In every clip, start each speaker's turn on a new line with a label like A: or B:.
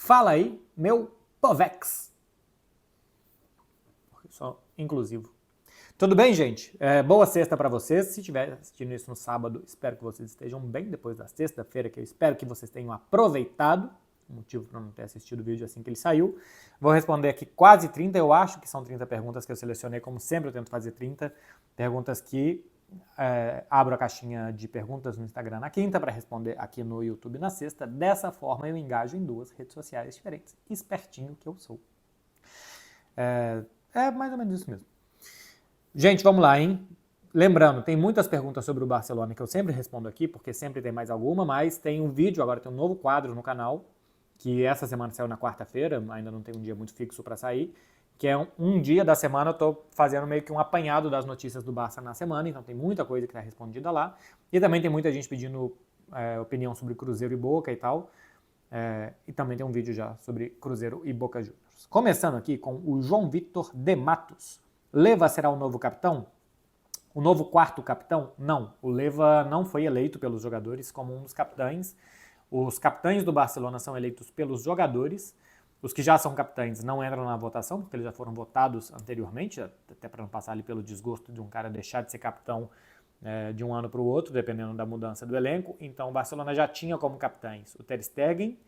A: Fala aí, meu Povex. Só inclusivo. Tudo bem, gente? Boa sexta para vocês. Se estiver assistindo isso no sábado, espero que vocês estejam bem depois da sexta-feira, que eu espero que vocês tenham aproveitado. Motivo para não ter assistido o vídeo assim que ele saiu. Vou responder aqui quase 30, eu acho que são 30 perguntas que eu selecionei, como sempre eu tento fazer 30 perguntas que abro a caixinha de perguntas no Instagram na quinta para responder aqui no YouTube na sexta. Dessa forma eu engajo em duas redes sociais diferentes. Espertinho que eu sou. É mais ou menos isso mesmo. Gente, vamos lá, hein? Lembrando, tem muitas perguntas sobre o Barcelona que eu sempre respondo aqui, porque sempre tem mais alguma, mas tem um vídeo, agora tem um novo quadro no canal, que essa semana saiu na quarta-feira, ainda não tem um dia muito fixo para sair, que é um dia da semana eu tô fazendo meio que um apanhado das notícias do Barça na semana, então tem muita coisa que tá respondida lá, e também tem muita gente pedindo opinião sobre Cruzeiro e Boca e tal, e também tem um vídeo já sobre Cruzeiro e Boca Juniors. Começando aqui com o João Vitor de Matos. Leva será o novo capitão? O novo quarto capitão? Não. O Leva não foi eleito pelos jogadores como um dos capitães. Os capitães do Barcelona são eleitos pelos jogadores. Os que já são capitães não entram na votação, porque eles já foram votados anteriormente, até para não passar ali pelo desgosto de um cara deixar de ser capitão de um ano para o outro, dependendo da mudança do elenco. Então o Barcelona já tinha como capitães o Ter Stegen,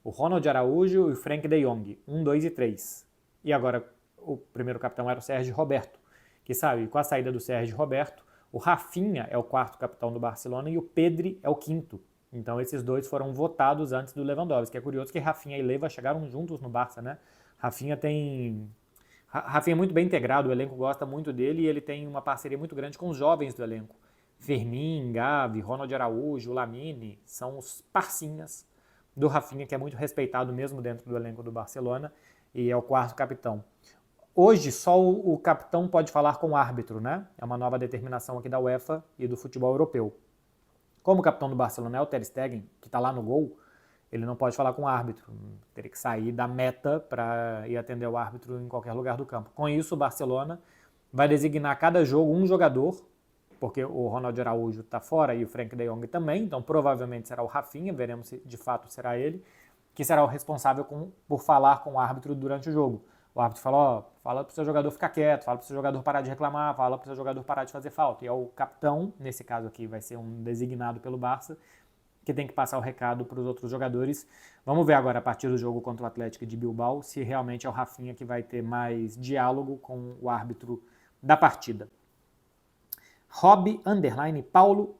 A: o Ronald Araújo e o Frenkie de Jong, 1, 2 e 3. E agora o primeiro capitão era o Sérgio Roberto, que sabe, com a saída do Sérgio Roberto, o Rafinha é o quarto capitão do Barcelona e o Pedri é o quinto. Então esses dois foram votados antes do Lewandowski. É curioso que Rafinha e Leva chegaram juntos no Barça, né? Rafinha é muito bem integrado, o elenco gosta muito dele e ele tem uma parceria muito grande com os jovens do elenco. Fermin, Gavi, Ronald Araújo, Lamine, são os parcinhas do Rafinha, que é muito respeitado mesmo dentro do elenco do Barcelona e é o quarto capitão. Hoje, só o capitão pode falar com o árbitro, né? É uma nova determinação aqui da UEFA e do futebol europeu. Como o capitão do Barcelona é o Ter Stegen, que está lá no gol, ele não pode falar com o árbitro. Teria que sair da meta para ir atender o árbitro em qualquer lugar do campo. Com isso, o Barcelona vai designar cada jogo um jogador, porque o Ronald Araújo está fora e o Frenkie de Jong também, então provavelmente será o Rafinha, veremos se de fato será ele, que será o responsável por falar com o árbitro durante o jogo. O árbitro fala, fala para o seu jogador ficar quieto, fala para o seu jogador parar de reclamar, fala para o seu jogador parar de fazer falta. E é o capitão, nesse caso aqui vai ser um designado pelo Barça, que tem que passar o recado para os outros jogadores. Vamos ver agora, a partir do jogo contra o Atlético de Bilbao, se realmente é o Rafinha que vai ter mais diálogo com o árbitro da partida. Paulo.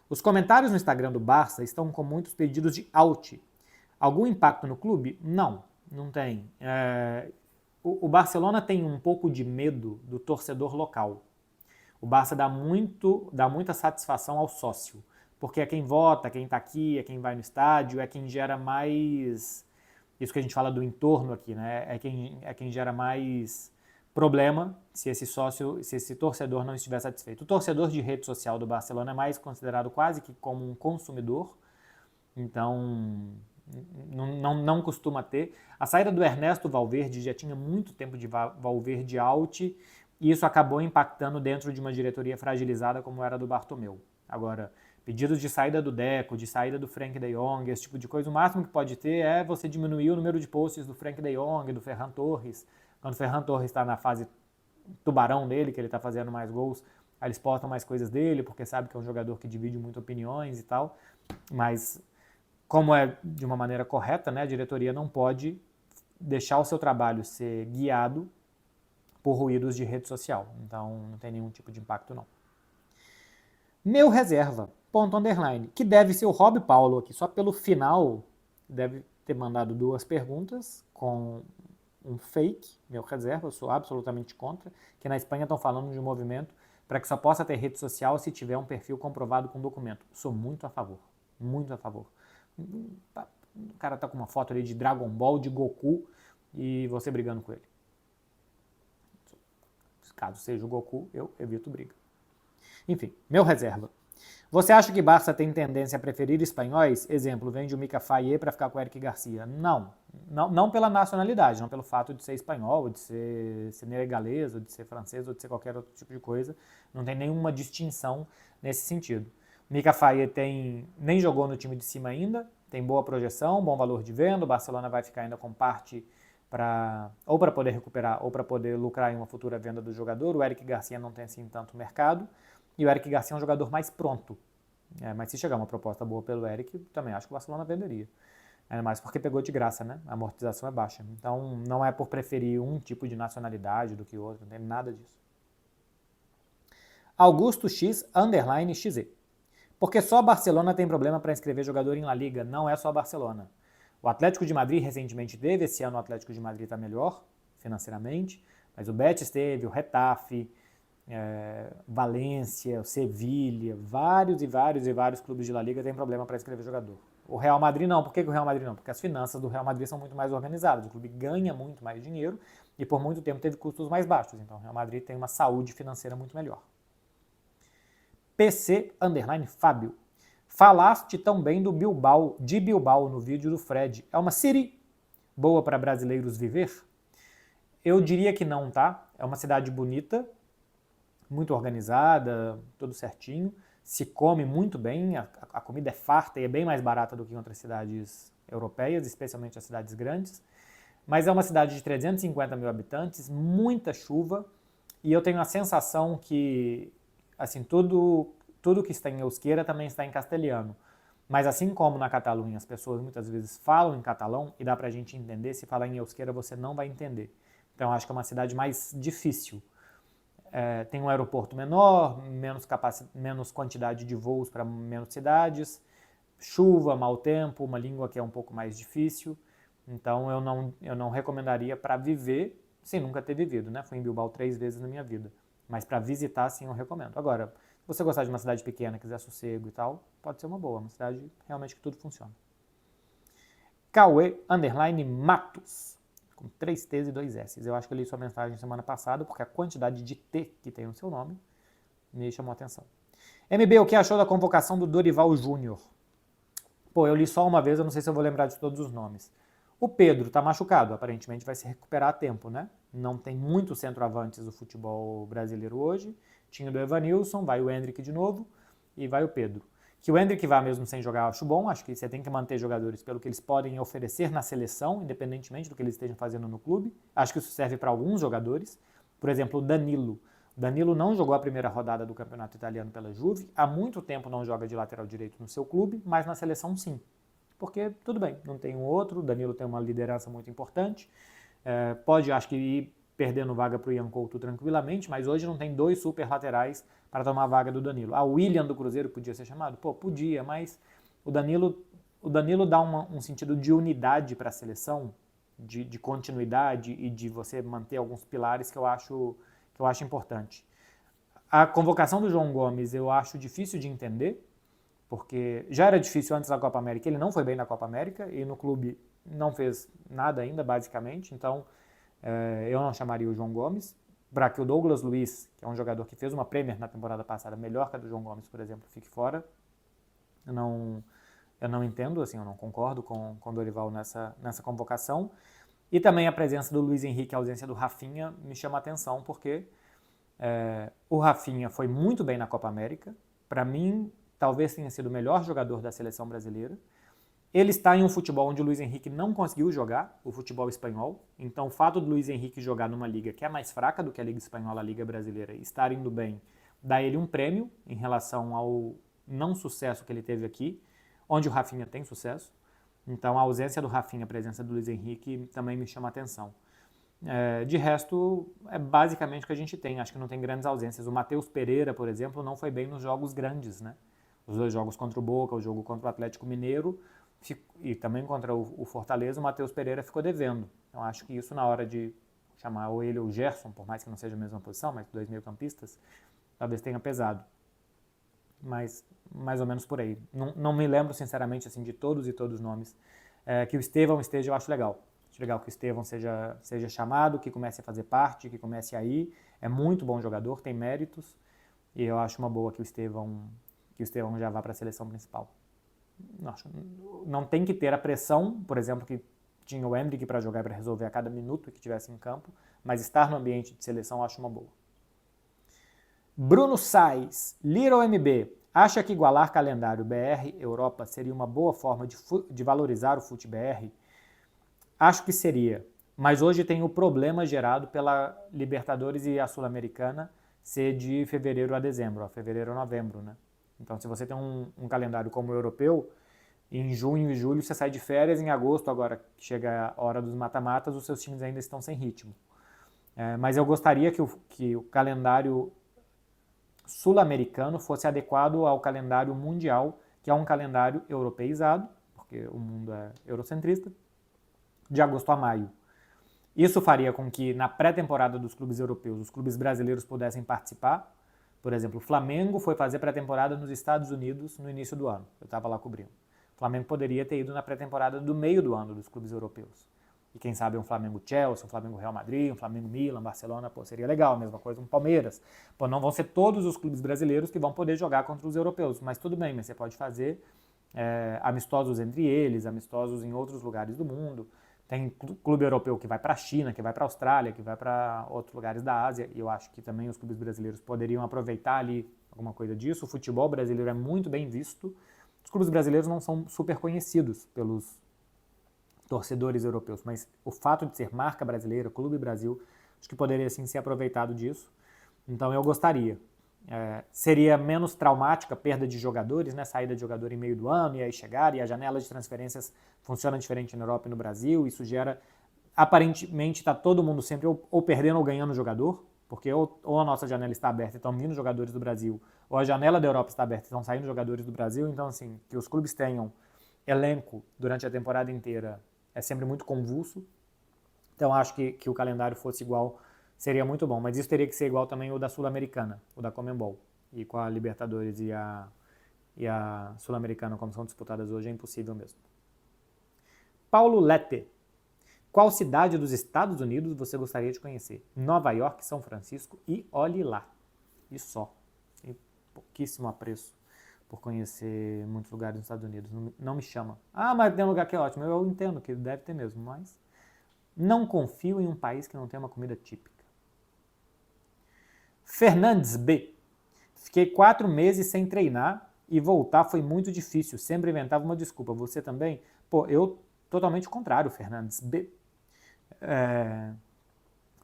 A: Os comentários no Instagram do Barça estão com muitos pedidos de out. Algum impacto no clube? Não tem. O Barcelona tem um pouco de medo do torcedor local. O Barça dá muita satisfação ao sócio, porque é quem vota, quem está aqui, é quem vai no estádio, é quem gera mais... Isso que a gente fala do entorno aqui, né? É quem gera mais problema se esse torcedor não estiver satisfeito. O torcedor de rede social do Barcelona é mais considerado quase que como um consumidor, então não costuma ter. A saída do Ernesto Valverde já tinha muito tempo de Valverde out, e isso acabou impactando dentro de uma diretoria fragilizada como era a do Bartomeu. Agora, pedidos de saída do Deco, de saída do Frenkie de Jong, esse tipo de coisa, o máximo que pode ter é você diminuir o número de posts do Frenkie de Jong, do Ferran Torres. Quando o Ferran Torres está na fase tubarão dele, que ele está fazendo mais gols, aí eles postam mais coisas dele, porque sabe que é um jogador que divide muito opiniões e tal, mas como é de uma maneira correta, né, a diretoria não pode deixar o seu trabalho ser guiado por ruídos de rede social, então não tem nenhum tipo de impacto não. Meu reserva, que deve ser o Rob Paulo aqui, só pelo final deve ter mandado duas perguntas com um fake, meu reserva, eu sou absolutamente contra, que na Espanha estão falando de um movimento para que só possa ter rede social se tiver um perfil comprovado com documento. Sou muito a favor, muito a favor. O cara tá com uma foto ali de Dragon Ball, de Goku, e você brigando com ele. Caso seja o Goku, eu evito briga. Enfim, meu reserva. Você acha que Barça tem tendência a preferir espanhóis? Exemplo, vende o Mika Faye para ficar com o Eric Garcia. Não pela nacionalidade, não pelo fato de ser espanhol, ou de ser senegalês, ou de ser francês, ou de ser qualquer outro tipo de coisa. Não tem nenhuma distinção nesse sentido. Mika Faye nem jogou no time de cima ainda, tem boa projeção, bom valor de venda, o Barcelona vai ficar ainda com parte para poder recuperar ou para poder lucrar em uma futura venda do jogador. O Eric Garcia não tem assim tanto mercado, e o Eric Garcia é um jogador mais pronto. Mas se chegar uma proposta boa pelo Eric, também acho que o Barcelona venderia. Ainda mais porque pegou de graça, né? A amortização é baixa. Então não é por preferir um tipo de nacionalidade do que outro, não tem nada disso. Augusto X _XZ. Porque só Barcelona tem problema para inscrever jogador em La Liga, não é só Barcelona. O Atlético de Madrid recentemente teve, esse ano o Atlético de Madrid está melhor financeiramente, mas o Betis teve, o Getafe, Valência, o Sevilha, vários clubes de La Liga têm problema para inscrever jogador. O Real Madrid não. Por que o Real Madrid não? Porque as finanças do Real Madrid são muito mais organizadas, o clube ganha muito mais dinheiro e por muito tempo teve custos mais baixos, então o Real Madrid tem uma saúde financeira muito melhor. PC _Fábio. Falaste tão bem de Bilbao no vídeo do Fred. É uma city boa para brasileiros viver? Eu diria que não, tá? É uma cidade bonita, muito organizada, tudo certinho. Se come muito bem, a comida é farta e é bem mais barata do que em outras cidades europeias, especialmente as cidades grandes. Mas é uma cidade de 350 mil habitantes, muita chuva, e eu tenho a sensação que assim, tudo que está em euskera também está em castelhano. Mas assim como na Catalunha as pessoas muitas vezes falam em catalão e dá pra gente entender, se falar em euskera você não vai entender. Então acho que é uma cidade mais difícil. Tem um aeroporto menor, menos quantidade de voos para menos cidades, chuva, mau tempo, uma língua que é um pouco mais difícil. Então eu não recomendaria para viver, sem nunca ter vivido, né? Fui em Bilbao 3 vezes na minha vida. Mas para visitar, sim, eu recomendo. Agora, se você gostar de uma cidade pequena, quiser sossego e tal, pode ser uma boa. Uma cidade realmente que tudo funciona. Cauê _Matos. Com 3 T's e 2 S's. Eu acho que eu li sua mensagem semana passada, porque a quantidade de T que tem no seu nome me chamou a atenção. MB, o que achou da convocação do Dorival Júnior? Pô, eu li só uma vez, eu não sei se eu vou lembrar de todos os nomes. O Pedro tá machucado, aparentemente vai se recuperar a tempo, né? Não tem muitos centroavantes do futebol brasileiro hoje. Tinha o do Evanilson, vai o Endrick de novo e vai o Pedro. Que o Endrick vá mesmo sem jogar, eu acho bom. Acho que você tem que manter jogadores pelo que eles podem oferecer na seleção, independentemente do que eles estejam fazendo no clube. Acho que isso serve para alguns jogadores. Por exemplo, o Danilo. O Danilo não jogou a primeira rodada do campeonato italiano pela Juve. Há muito tempo não joga de lateral direito no seu clube, mas na seleção sim. Porque, tudo bem, não tem um outro. O Danilo tem uma liderança muito importante. Pode, acho que, ir perdendo vaga para o Ian Couto tranquilamente, mas hoje não tem 2 super laterais para tomar a vaga do Danilo. A William do Cruzeiro podia ser chamado? Pô, podia, mas o Danilo dá um sentido de unidade para a seleção, de continuidade e de você manter alguns pilares que eu acho importante. A convocação do João Gomes eu acho difícil de entender, porque já era difícil antes da Copa América, ele não foi bem na Copa América e no clube não fez nada ainda, basicamente, então eu não chamaria o João Gomes, para que o Douglas Luiz, que é um jogador que fez uma Premier na temporada passada, melhor que a do João Gomes, por exemplo, fique fora. Eu não entendo, assim, eu não concordo com o Dorival nessa convocação. E também a presença do Luiz Henrique, a ausência do Rafinha, me chama a atenção, porque o Rafinha foi muito bem na Copa América. Para mim, talvez tenha sido o melhor jogador da seleção brasileira. Ele está em um futebol onde o Luiz Henrique não conseguiu jogar, o futebol espanhol. Então o fato do Luiz Henrique jogar numa liga que é mais fraca do que a Liga Espanhola, a Liga Brasileira, e estar indo bem, dá ele um prêmio em relação ao não sucesso que ele teve aqui, onde o Rafinha tem sucesso. Então a ausência do Rafinha, a presença do Luiz Henrique também me chama a atenção. De resto, é basicamente o que a gente tem. Acho que não tem grandes ausências. O Matheus Pereira, por exemplo, não foi bem nos jogos grandes, né? Os 2 jogos contra o Boca, o jogo contra o Atlético Mineiro, e também contra o Fortaleza, o Matheus Pereira ficou devendo. Então acho que isso, na hora de chamar ou ele ou o Gerson, por mais que não seja a mesma posição, mas 2 meio-campistas, talvez tenha pesado. Mas mais ou menos por aí. Não me lembro, sinceramente, assim, de todos os nomes. Que o Estevão esteja, eu acho legal. Acho legal que o Estevão seja chamado, que comece a fazer parte, que comece a ir. É muito bom jogador, tem méritos, e eu acho uma boa que o Estevão já vá para a seleção principal. Não tem que ter a pressão, por exemplo, que tinha o Endrick para jogar, para resolver a cada minuto que tivesse em campo, mas estar no ambiente de seleção eu acho uma boa. Bruno Sais, Little MB, Acha que igualar calendário BR-Europa seria uma boa forma de valorizar o FUT-BR? Acho que seria, mas hoje tem o problema gerado pela Libertadores e a Sul-Americana ser de fevereiro a dezembro, fevereiro a novembro, né? Então, se você tem um calendário como o europeu, em junho e julho você sai de férias, em agosto, agora que chega a hora dos mata-matas, os seus times ainda estão sem ritmo. Mas eu gostaria que o calendário sul-americano fosse adequado ao calendário mundial, que é um calendário europeizado, porque o mundo é eurocentrista, de agosto a maio. Isso faria com que na pré-temporada dos clubes europeus os clubes brasileiros pudessem participar. Por exemplo, o Flamengo foi fazer pré-temporada nos Estados Unidos no início do ano. Eu estava lá cobrindo. O Flamengo poderia ter ido na pré-temporada do meio do ano dos clubes europeus. E quem sabe um Flamengo-Chelsea, um Flamengo-Real Madrid, um Flamengo-Milan, Barcelona, seria legal, a mesma coisa um Palmeiras. Não vão ser todos os clubes brasileiros que vão poder jogar contra os europeus, mas tudo bem, mas você pode fazer amistosos entre eles, amistosos em outros lugares do mundo. Tem clube europeu que vai para a China, que vai para a Austrália, que vai para outros lugares da Ásia, e eu acho que também os clubes brasileiros poderiam aproveitar ali alguma coisa disso. O futebol brasileiro é muito bem visto. Os clubes brasileiros não são super conhecidos pelos torcedores europeus, mas o fato de ser marca brasileira, Clube Brasil, acho que poderia sim ser aproveitado disso. Então eu gostaria. Seria menos traumática a perda de jogadores, né? Saída de jogador em meio do ano e aí chegar, e a janela de transferências funciona diferente na Europa e no Brasil, isso gera, aparentemente está todo mundo sempre ou perdendo ou ganhando jogador, porque ou a nossa janela está aberta e estão vindo jogadores do Brasil, ou a janela da Europa está aberta e estão saindo jogadores do Brasil, então assim, que os clubes tenham elenco durante a temporada inteira é sempre muito convulso, então acho que o calendário fosse igual seria muito bom, mas isso teria que ser igual também o da Sul-Americana, o da Conmebol, e com a Libertadores e a Sul-Americana como são disputadas hoje é impossível mesmo. Paulo Lete. Qual cidade dos Estados Unidos você gostaria de conhecer? Nova York, São Francisco e olhe lá. E só. Tem pouquíssimo apreço por conhecer muitos lugares nos Estados Unidos. Não me chama. Ah, mas tem um lugar que é ótimo. Eu entendo que deve ter mesmo, mas não confio em um país que não tem uma comida típica. Fernandes B. Fiquei 4 meses sem treinar e voltar foi muito difícil. Sempre inventava uma desculpa. Você também? Eu totalmente contrário, Fernandes B.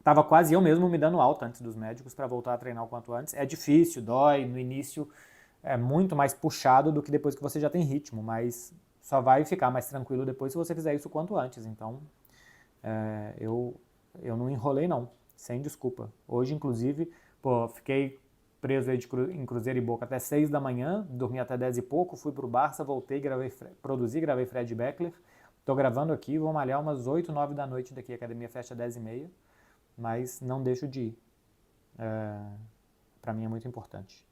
A: Tava quase eu mesmo me dando alta antes dos médicos para voltar a treinar o quanto antes. É difícil, dói, no início é muito mais puxado do que depois que você já tem ritmo, mas só vai ficar mais tranquilo depois se você fizer isso o quanto antes. Então, eu não enrolei não, sem desculpa. Hoje, inclusive, fiquei preso aí em Cruzeiro e Boca até 6 da manhã, dormi até 10 e pouco, fui pro Barça, voltei, gravei Fred Beckler. Tô gravando aqui, vou malhar umas 8, 9 da noite daqui, a academia fecha 10h30, mas não deixo de ir. Para mim é muito importante.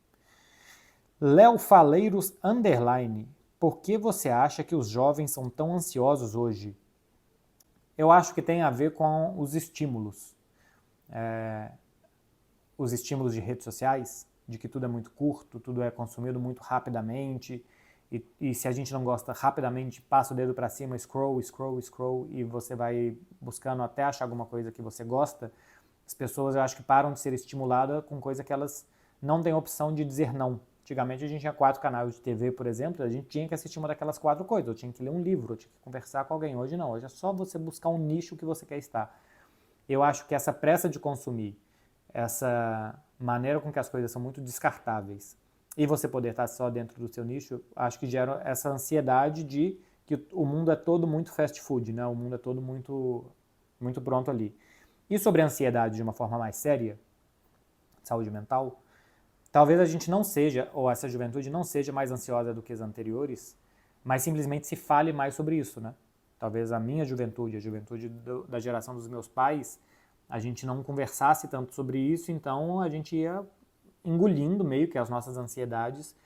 A: Léo Faleiros _, por que você acha que os jovens são tão ansiosos hoje? Eu acho que tem a ver com os estímulos. Os estímulos de redes sociais, de que tudo é muito curto, tudo é consumido muito rapidamente, e se a gente não gosta rapidamente, passa o dedo para cima, scroll, e você vai buscando até achar alguma coisa que você gosta. As pessoas, eu acho que param de ser estimuladas com coisa que elas não têm opção de dizer não. Antigamente a gente tinha 4 canais de TV, por exemplo, a gente tinha que assistir uma daquelas 4 coisas, eu tinha que ler um livro, eu tinha que conversar com alguém. Hoje não, hoje é só você buscar um nicho que você quer estar. Eu acho que essa pressa de consumir, essa maneira com que as coisas são muito descartáveis, e você poder estar só dentro do seu nicho, acho que gera essa ansiedade de que o mundo é todo muito fast food, né? O mundo é todo muito, muito pronto ali. E sobre a ansiedade de uma forma mais séria, saúde mental, talvez a gente não seja, ou essa juventude não seja mais ansiosa do que as anteriores, mas simplesmente se fale mais sobre isso, né? Talvez a minha juventude, a juventude da geração dos meus pais, a gente não conversasse tanto sobre isso, então a gente ia engolindo meio que as nossas ansiedades,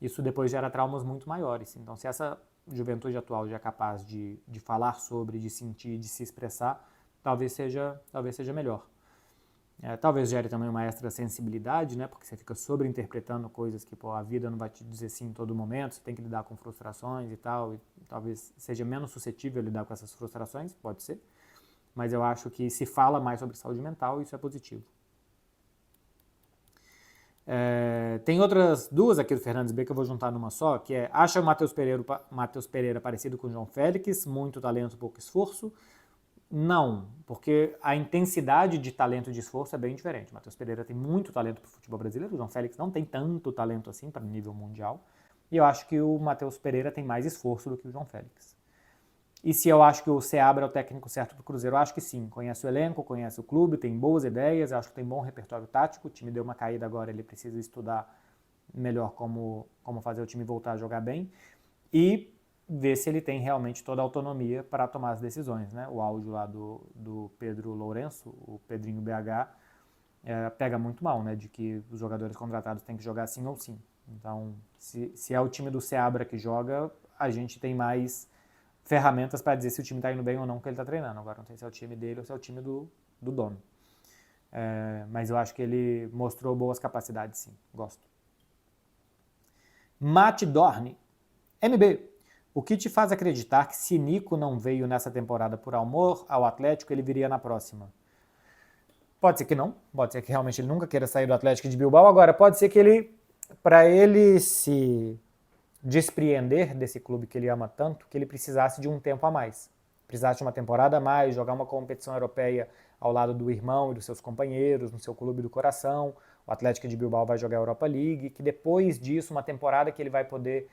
A: isso depois gera traumas muito maiores. Então, se essa juventude atual já é capaz de falar sobre, de sentir, de se expressar, talvez seja melhor. Talvez gere também uma extra sensibilidade, né? Porque você fica sobreinterpretando coisas que a vida não vai te dizer sim em todo momento, você tem que lidar com frustrações e tal, e talvez seja menos suscetível a lidar com essas frustrações, pode ser, mas eu acho que se fala mais sobre saúde mental, isso é positivo. Tem outras duas aqui do Fernandes B que eu vou juntar numa só, que é: acha o Matheus Pereira parecido com o João Félix, muito talento, pouco esforço? Não, porque a intensidade de talento e de esforço é bem diferente. O Matheus Pereira tem muito talento para o futebol brasileiro, o João Félix não tem tanto talento assim para nível mundial. E eu acho que o Matheus Pereira tem mais esforço do que o João Félix. E se eu acho que o Seabra é o técnico certo para o Cruzeiro, eu acho que sim. Conhece o elenco, conhece o clube, tem boas ideias, eu acho que tem bom repertório tático. O time deu uma caída agora, ele precisa estudar melhor como fazer o time voltar a jogar bem. E ver se ele tem realmente toda a autonomia para tomar as decisões, né? O áudio lá do Pedro Lourenço, o Pedrinho BH, pega muito mal, né? De que os jogadores contratados têm que jogar sim ou sim. Então, se é o time do Seabra que joga, a gente tem mais ferramentas para dizer se o time está indo bem ou não que ele está treinando. Agora não sei se é o time dele ou se é o time do dono. Mas eu acho que ele mostrou boas capacidades, sim. Gosto. Matt Dorne. MB, o que te faz acreditar que se Nico não veio nessa temporada por amor ao Atlético, ele viria na próxima? Pode ser que não, pode ser que realmente ele nunca queira sair do Atlético de Bilbao. Agora, pode ser que ele, para ele se despreender desse clube que ele ama tanto, que ele precisasse de um tempo a mais. Precisasse de uma temporada a mais, jogar uma competição europeia ao lado do irmão e dos seus companheiros, no seu clube do coração. O Atlético de Bilbao vai jogar a Europa League, que depois disso, uma temporada que ele vai poder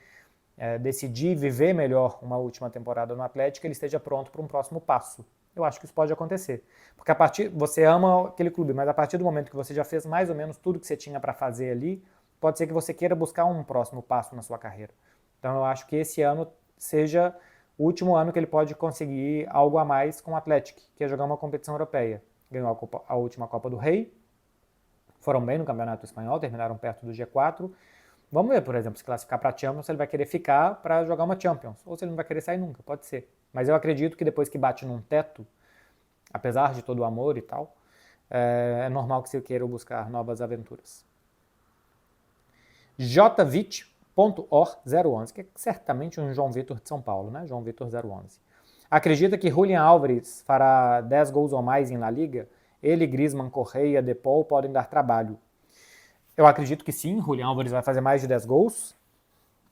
A: decidir viver melhor uma última temporada no Atlético, ele esteja pronto para um próximo passo. Eu acho que isso pode acontecer. Porque você ama aquele clube, mas a partir do momento que você já fez mais ou menos tudo que você tinha para fazer ali, pode ser que você queira buscar um próximo passo na sua carreira. Então eu acho que esse ano seja o último ano que ele pode conseguir algo a mais com o Atlético, que é jogar uma competição europeia. Ganhou a última Copa do Rei, foram bem no Campeonato Espanhol, terminaram perto do G4. Vamos ver, por exemplo, se classificar para a Champions, ele vai querer ficar para jogar uma Champions, ou se ele não vai querer sair nunca, pode ser. Mas eu acredito que depois que bate num teto, apesar de todo o amor e tal, é normal que você queira buscar novas aventuras. jvit.or011, que é certamente um João Vitor de São Paulo, né? João Vitor 011. Acredita que Julián Álvares fará 10 gols ou mais em La Liga? Ele, Griezmann, Correia, De Paul podem dar trabalho. Eu acredito que sim, Julián Álvares vai fazer mais de 10 gols.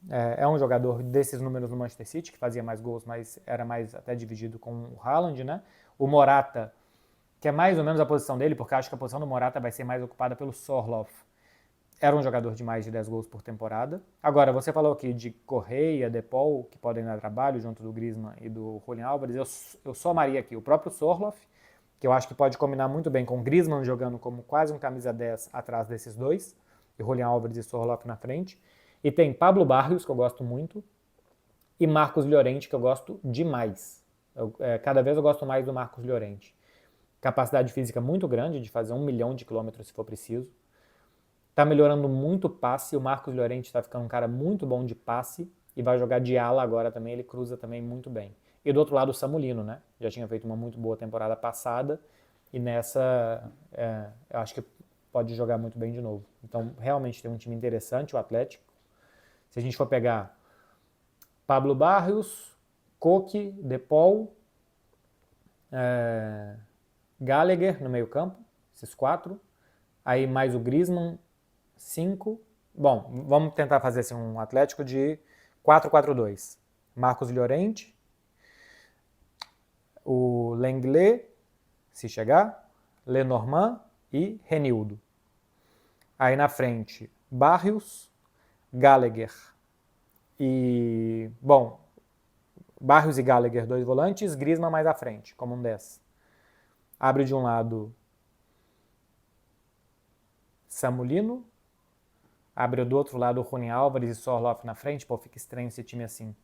A: É um jogador desses números no Manchester City, que fazia mais gols, mas era mais até dividido com o Haaland, né? O Morata, que é mais ou menos a posição dele, porque acho que a posição do Morata vai ser mais ocupada pelo Sorloth. Era um jogador de mais de 10 gols por temporada. Agora, você falou aqui de Correia, De Paul, que podem dar trabalho junto do Griezmann e do Julián Álvares. Eu somaria aqui o próprio Sorloth, que eu acho que pode combinar muito bem com o Griezmann jogando como quase um camisa 10 atrás desses dois, e Julián Álvares e Sorloth na frente. E tem Pablo Barrios, que eu gosto muito, e Marcos Llorente, que eu gosto demais. Cada vez eu gosto mais do Marcos Llorente. Capacidade física muito grande, de fazer 1 milhão de quilômetros se for preciso. Tá melhorando muito o passe, o Marcos Llorente tá ficando um cara muito bom de passe, e vai jogar de ala agora também, ele cruza também muito bem. E do outro lado o Samulino, né? Já tinha feito uma muito boa temporada passada, e nessa eu acho que pode jogar muito bem de novo. Então realmente tem um time interessante, o Atlético. Se a gente for pegar Pablo Barrios, Koke, De Paul, Gallagher no meio campo, esses 4. Aí mais o Griezmann, 5. Bom, vamos tentar fazer assim, um Atlético de 4-4-2. Marcos Llorente, o Lenglet, se chegar, Lenormand e Renildo. Aí na frente, Barrios, Gallagher e... Bom, Barrios e Gallagher, 2 volantes, Griezmann mais à frente, como um 10. Abre de um lado Samulino, abre do outro lado o Julián Álvares e Sorloth na frente. Pô, fica estranho esse time assim,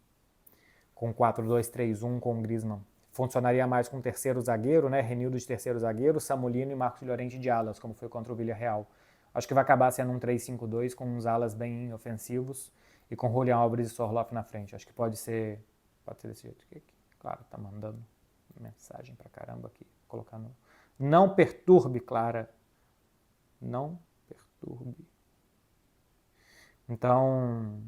A: com 4-2-3-1 com o Griezmann. Funcionaria mais com o terceiro zagueiro, né? Renildo de terceiro zagueiro, Samulino e Marcos Llorente de alas, como foi contra o Villarreal. Acho que vai acabar sendo um 3-5-2 com uns alas bem ofensivos e com Julián Álvares e Sorloth na frente. Acho que pode ser desse jeito. Claro, tá mandando mensagem pra caramba aqui. Colocando. Não perturbe, Clara. Não perturbe. Então,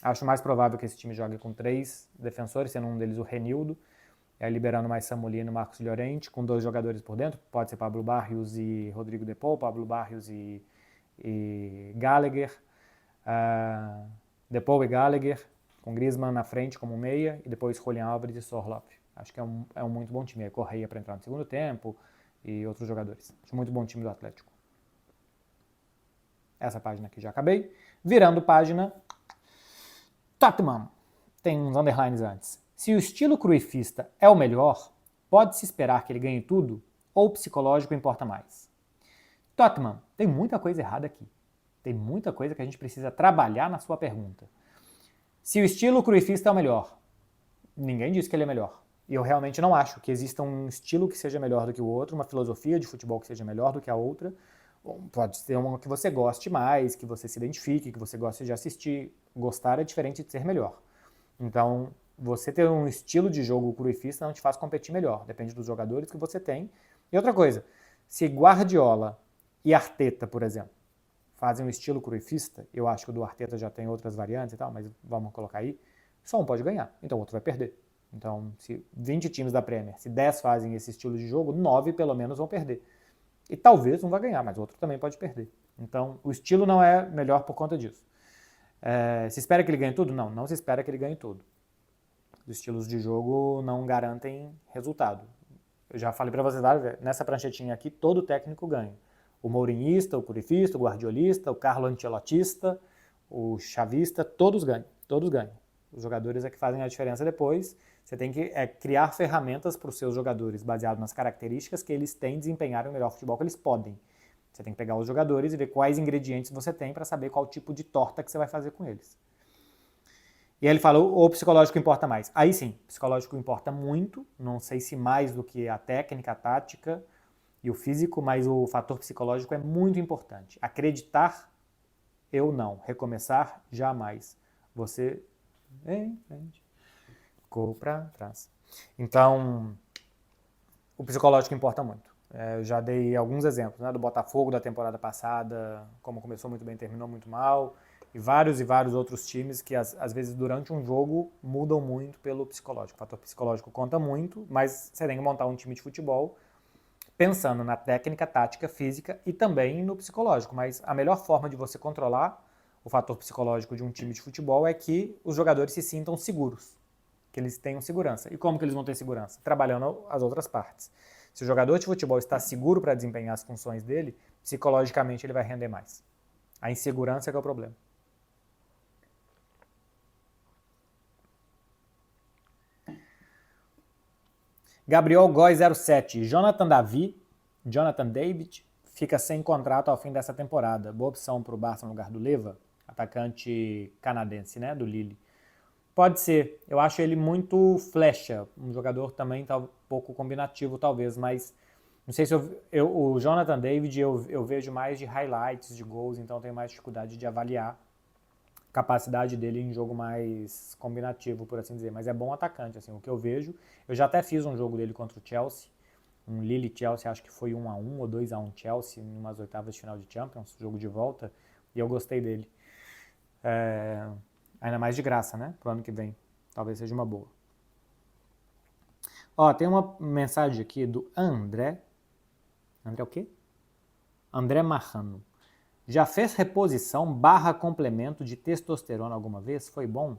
A: acho mais provável que esse time jogue com 3 defensores, sendo um deles o Renildo, liberando mais Samulino e Marcos Llorente, com 2 jogadores por dentro. Pode ser Pablo Barrios e Rodrigo De Paul, Pablo Barrios e e Gallagher, Depou e Gallagher, com Griezmann na frente como meia, e depois Julián Álvares e Sorloth. Acho que é um muito bom time. Aí Correia para entrar no segundo tempo e outros jogadores. Acho muito bom time do Atlético. Essa página aqui já acabei. Virando página, Tottenham. Tem uns underlines antes. Se o estilo cruifista é o melhor, pode-se esperar que ele ganhe tudo ou o psicológico importa mais? Tottenham, tem muita coisa errada aqui. Tem muita coisa que a gente precisa trabalhar na sua pergunta. Se o estilo cruifista é o melhor, ninguém disse que ele é melhor. E eu realmente não acho que exista um estilo que seja melhor do que o outro, uma filosofia de futebol que seja melhor do que a outra. Pode ser uma que você goste mais, que você se identifique, que você goste de assistir. Gostar é diferente de ser melhor. Então, você ter um estilo de jogo cruifista não te faz competir melhor. Depende dos jogadores que você tem. E outra coisa, se Guardiola e Arteta, por exemplo, fazem um estilo cruifista, eu acho que o do Arteta já tem outras variantes e tal, mas vamos colocar aí, só um pode ganhar, então o outro vai perder. Então, se 20 times da Premier, se 10 fazem esse estilo de jogo, 9 pelo menos vão perder. E talvez um vai ganhar, mas o outro também pode perder. Então, o estilo não é melhor por conta disso. Se espera que ele ganhe tudo? Não, não se espera que ele ganhe tudo. Os estilos de jogo não garantem resultado. Eu já falei para vocês, nessa pranchetinha aqui, todo técnico ganha. O mourinhista, o curifista, o guardiolista, o Carlo Ancelotista, o chavista, todos ganham, todos ganham. Os jogadores é que fazem a diferença depois. Você tem que criar ferramentas para os seus jogadores, baseado nas características que eles têm de desempenhar o melhor futebol que eles podem. Você tem que pegar os jogadores e ver quais ingredientes você tem para saber qual tipo de torta que você vai fazer com eles. E aí ele falou, o psicológico importa mais. Aí sim, o psicológico importa muito, não sei se mais do que a técnica, a tática e o físico, mas o fator psicológico é muito importante. Acreditar, eu não. Recomeçar, jamais. Você vem, frente, corro para trás. Então, o psicológico importa muito. Eu já dei alguns exemplos, né, do Botafogo da temporada passada, como começou muito bem, terminou muito mal, e vários outros times que às vezes durante um jogo mudam muito pelo psicológico. O fator psicológico conta muito, mas você tem que montar um time de futebol pensando na técnica, tática, física e também no psicológico. Mas a melhor forma de você controlar o fator psicológico de um time de futebol é que os jogadores se sintam seguros, que eles tenham segurança. E como que eles vão ter segurança? Trabalhando as outras partes. Se o jogador de futebol está seguro para desempenhar as funções dele, psicologicamente ele vai render mais. A insegurança é que é o problema. Gabriel Góes 07. Jonathan David, fica sem contrato ao fim dessa temporada. Boa opção para o Barça no lugar do Leva, atacante canadense, né, do Lille. Pode ser. Eu acho ele muito flecha, um jogador também pouco combinativo talvez, mas não sei se o Jonathan David eu vejo mais de highlights, de gols, então tenho mais dificuldade de avaliar a capacidade dele em jogo mais combinativo, por assim dizer. Mas é bom atacante, assim, o que eu vejo. Eu já até fiz um jogo dele contra o Chelsea, um Lille-Chelsea, acho que foi 1-1 ou 2-1 Chelsea, em umas oitavas de final de Champions, jogo de volta, e eu gostei dele. Ainda mais de graça, né? Pro ano que vem. Talvez seja uma boa. Ó, tem uma mensagem aqui do André. André o quê? André Marrano. Já fez reposição / complemento de testosterona alguma vez? Foi bom?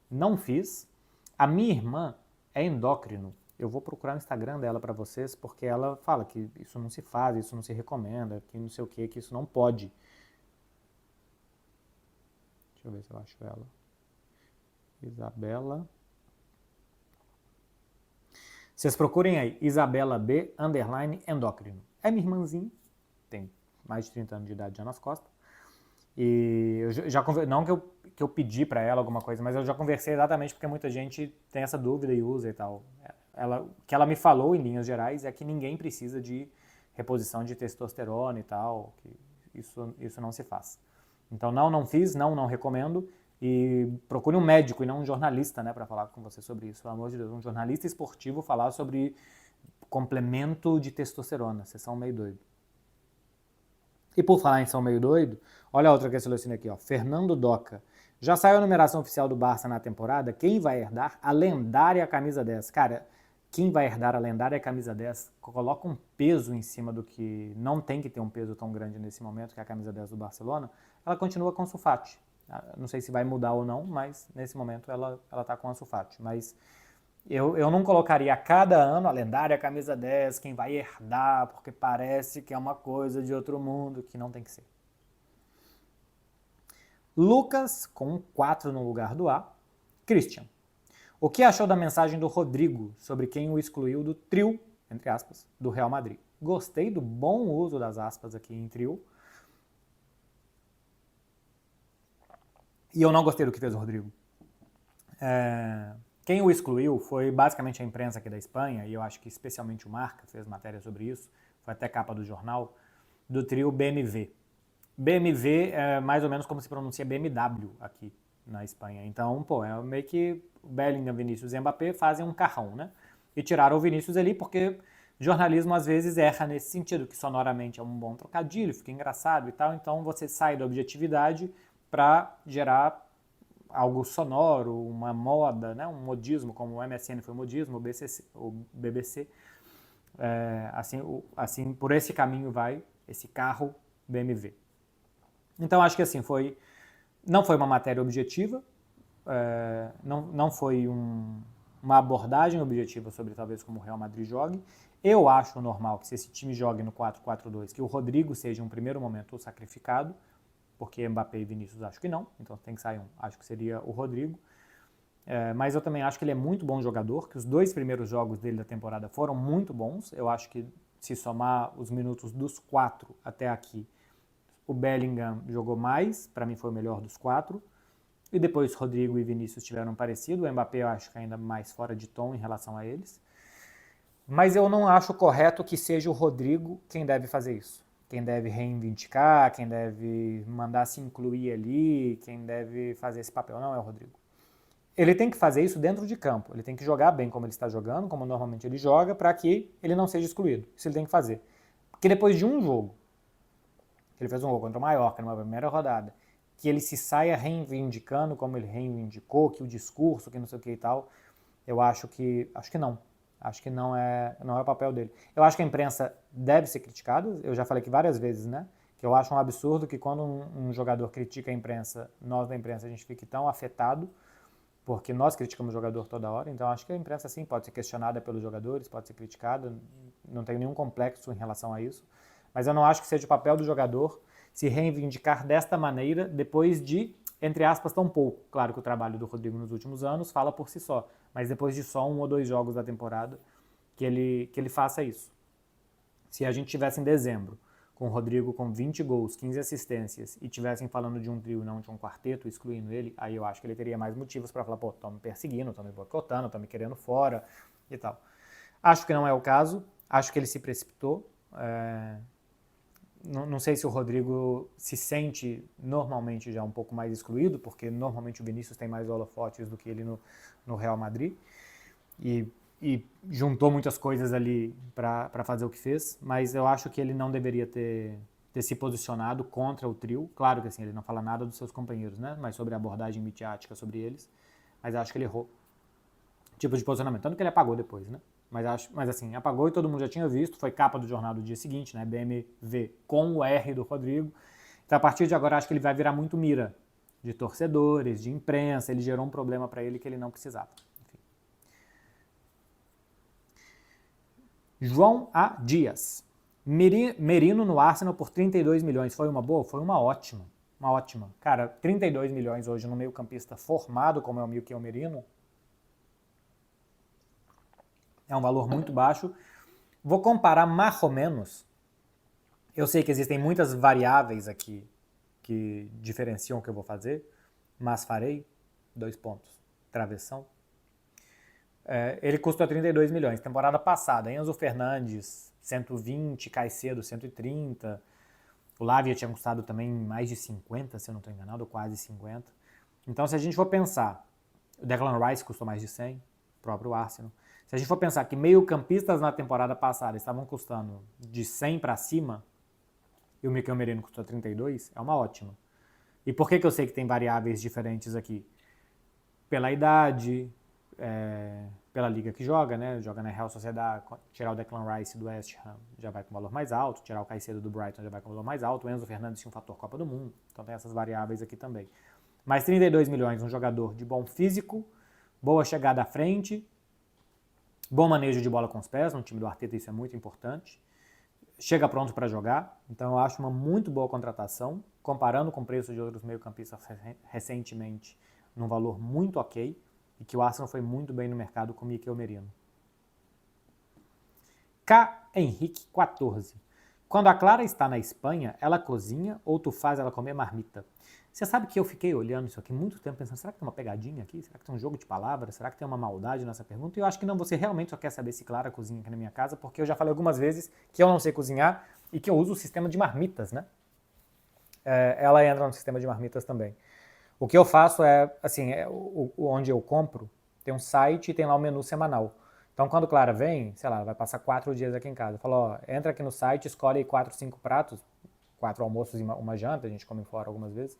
A: Não fiz. A minha irmã é endócrino. Eu vou procurar no Instagram dela para vocês, porque ela fala que isso não se faz, isso não se recomenda, que não sei o que isso não pode. Deixa eu ver se eu acho ela. Isabela. Vocês procurem aí, Isabela B, _endócrino. É minha irmãzinha, tem mais de 30 anos de idade já nas costas. E eu já não que eu pedi para ela alguma coisa, mas eu já conversei exatamente porque muita gente tem essa dúvida e usa e tal. O que ela me falou, em linhas gerais, é que ninguém precisa de reposição de testosterona e tal, que isso não se faz. Então não fiz, não recomendo. E procure um médico e não um jornalista, né, para falar com você sobre isso. Pelo amor de Deus, um jornalista esportivo falar sobre complemento de testosterona. Vocês são meio doido. E por falar em são meio doido, olha a outra que eu selecionei aqui, ó. Fernando Doca. Já saiu a numeração oficial do Barça na temporada? Quem vai herdar a lendária camisa 10? Cara, quem vai herdar a lendária camisa 10 coloca um peso em cima do que não tem que ter um peso tão grande nesse momento, que é a camisa 10 do Barcelona, ela continua com o Ansu Fati. Não sei se vai mudar ou não, mas nesse momento ela está com o Ansu Fati. Mas eu não colocaria a cada ano a lendária camisa 10, quem vai herdar, porque parece que é uma coisa de outro mundo, que não tem que ser. Lucas, com 4 no lugar do A. Christian. O que achou da mensagem do Rodrigo sobre quem o excluiu do trio, entre aspas, do Real Madrid? Gostei do bom uso das aspas aqui em trio. E eu não gostei do que fez o Rodrigo. Quem o excluiu foi basicamente a imprensa aqui da Espanha, e eu acho que especialmente o Marca fez matéria sobre isso, foi até capa do jornal, do trio BMW. BMW é mais ou menos como se pronuncia BMW aqui na Espanha. Então, é meio que o Bellingham, Vinícius e Mbappé fazem um carrão, né? E tiraram o Vinícius ali porque jornalismo às vezes erra nesse sentido, que sonoramente é um bom trocadilho, fica engraçado e tal, então você sai da objetividade para gerar algo sonoro, uma moda, né? Um modismo, como o MSN foi modismo, o BBC. Assim, por esse caminho vai esse carro BMW. Então, acho que assim, não foi uma matéria objetiva, não foi uma abordagem objetiva sobre talvez como o Real Madrid jogue. Eu acho normal que se esse time jogue no 4-4-2, que o Rodrigo seja em um primeiro momento sacrificado, porque Mbappé e Vinícius acho que não, então tem que sair um. Acho que seria o Rodrigo. Mas eu também acho que ele é muito bom jogador, que os 2 primeiros jogos dele da temporada foram muito bons. Eu acho que se somar os minutos dos 4 até aqui, o Bellingham jogou mais, para mim foi o melhor dos 4. E depois Rodrigo e Vinícius tiveram parecido. O Mbappé eu acho que ainda mais fora de tom em relação a eles. Mas eu não acho correto que seja o Rodrigo quem deve fazer isso. Quem deve reivindicar, quem deve mandar se incluir ali, quem deve fazer esse papel. Não é o Rodrigo. Ele tem que fazer isso dentro de campo. Ele tem que jogar bem como ele está jogando, como normalmente ele joga, para que ele não seja excluído. Isso ele tem que fazer. Porque depois de um jogo, ele fez um gol contra o Mallorca numa primeira rodada, que ele se saia reivindicando como ele reivindicou, que o discurso, que não sei o que e tal, eu acho que não. Acho que não é o papel dele. Eu acho que a imprensa deve ser criticada, eu já falei aqui várias vezes, né? Que eu acho um absurdo que quando um jogador critica a imprensa, nós da imprensa a gente fique tão afetado, porque nós criticamos o jogador toda hora, então acho que a imprensa sim pode ser questionada pelos jogadores, pode ser criticada, não tenho nenhum complexo em relação a isso, mas eu não acho que seja o papel do jogador se reivindicar desta maneira depois de, entre aspas, tão pouco. Claro que o trabalho do Rodrigo nos últimos anos fala por si só, mas depois de só 1 ou 2 jogos da temporada que ele faça isso. Se a gente tivesse em dezembro com o Rodrigo com 20 gols, 15 assistências e tivessem falando de um trio e não de um quarteto, excluindo ele, aí eu acho que ele teria mais motivos para falar, estão me perseguindo, estão me boicotando, estão me querendo fora e tal. Acho que não é o caso, acho que ele se precipitou. Não sei se o Rodrigo se sente normalmente já um pouco mais excluído, porque normalmente o Vinícius tem mais holofotes do que ele no Real Madrid. E juntou muitas coisas ali para fazer o que fez, mas eu acho que ele não deveria ter se posicionado contra o trio. Claro que assim, ele não fala nada dos seus companheiros, né? Mas sobre a abordagem midiática sobre eles. Mas acho que ele errou tipo de posicionamento. Tanto que ele apagou depois, né? Mas assim, apagou e todo mundo já tinha visto. Foi capa do jornal do dia seguinte, né? BMW com o R do Rodrigo. Então a partir de agora acho que ele vai virar muito mira de torcedores, de imprensa. Ele gerou um problema para ele que ele não precisava. João A. Dias. Merino no Arsenal por 32 milhões. Foi uma boa? Foi uma ótima. Uma ótima. Cara, 32 milhões hoje no meio-campista formado, como é o Mikel Merino, é um valor muito baixo. Vou comparar mais ou menos. Eu sei que existem muitas variáveis aqui que diferenciam o que eu vou fazer, mas farei. 2 pontos. Travessão. Ele custou 32 milhões. Temporada passada, Enzo Fernandes, 120, Caicedo, 130. O Lavia tinha custado também mais de 50, se eu não estou enganado, quase 50. Então, se a gente for pensar, o Declan Rice custou mais de 100, o próprio Arsenal. Se a gente for pensar que meio-campistas na temporada passada estavam custando de 100 para cima, e o Mikel Merino custou 32, é uma ótima. E por que eu sei que tem variáveis diferentes aqui? Pela idade, pela liga que joga, né? Joga na Real Sociedad, tirar o Declan Rice do West Ham já vai com valor mais alto, tirar o Caicedo do Brighton já vai com valor mais alto, o Enzo Fernandes tinha um fator Copa do Mundo, então tem essas variáveis aqui também. Mas 32 milhões, um jogador de bom físico, boa chegada à frente, bom manejo de bola com os pés, no time do Arteta isso é muito importante, chega pronto para jogar, então eu acho uma muito boa contratação, comparando com o preço de outros meio-campistas recentemente, num valor muito ok, e que o Arsenal foi muito bem no mercado com o Mikel Merino. K. Henrique 14. Quando a Clara está na Espanha, ela cozinha ou tu faz ela comer marmita? Você sabe que eu fiquei olhando isso aqui muito tempo, pensando, será que tem uma pegadinha aqui? Será que tem um jogo de palavras? Será que tem uma maldade nessa pergunta? E eu acho que não, você realmente só quer saber se Clara cozinha aqui na minha casa, porque eu já falei algumas vezes que eu não sei cozinhar e que eu uso o sistema de marmitas, né? Ela entra no sistema de marmitas também. O que eu faço é, assim, onde eu compro, tem um site e tem lá o menu semanal. Então, quando Clara vem, sei lá, ela vai passar 4 dias aqui em casa. Eu falo, ó, entra aqui no site, escolhe 4, 5 pratos, 4 almoços e uma janta, a gente come fora algumas vezes,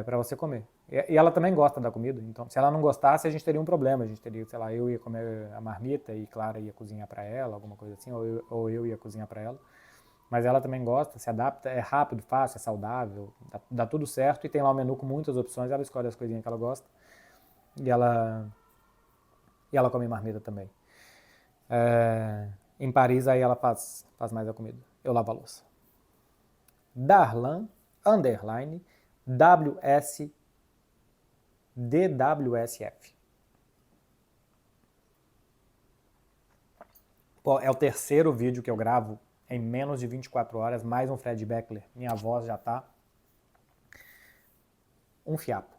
A: para você comer. E ela também gosta da comida, então se ela não gostasse, a gente teria um problema. A gente teria, sei lá, eu ia comer a marmita e Clara ia cozinhar para ela, alguma coisa assim, ou eu ia cozinhar para ela. Mas ela também gosta, se adapta, é rápido, fácil, é saudável, dá tudo certo e tem lá um menu com muitas opções, ela escolhe as coisinhas que ela gosta e ela come marmita também. Em Paris aí ela faz mais a comida, eu lavo a louça. Darlan, underline, DWSF. Pô, é o terceiro vídeo que eu gravo em menos de 24 horas, mais um Fred Beckler. Minha voz já tá um fiapo.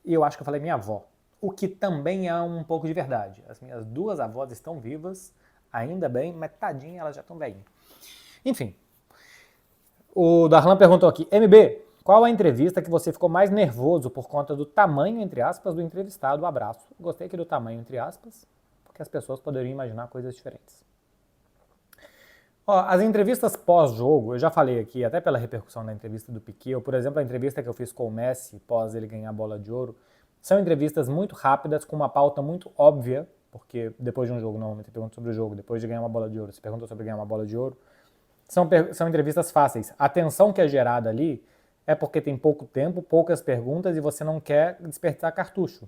A: E eu acho que eu falei minha avó, o que também é um pouco de verdade. As minhas duas avós estão vivas, ainda bem, mas tadinha, elas já estão velhinhas. Enfim, o Darlan perguntou aqui, MB, qual a entrevista que você ficou mais nervoso por conta do tamanho, entre aspas, do entrevistado? Abraço. Gostei aqui do tamanho, entre aspas, porque as pessoas poderiam imaginar coisas diferentes. Ó, as entrevistas pós-jogo, eu já falei aqui, até pela repercussão da entrevista do Piquet, ou por exemplo a entrevista que eu fiz com o Messi pós ele ganhar a bola de ouro, são entrevistas muito rápidas, com uma pauta muito óbvia, porque depois de um jogo, normalmente você pergunta sobre o jogo, depois de ganhar uma bola de ouro, você pergunta sobre ganhar uma bola de ouro, são entrevistas fáceis. A tensão que é gerada ali é porque tem pouco tempo, poucas perguntas e você não quer desperdiçar cartucho.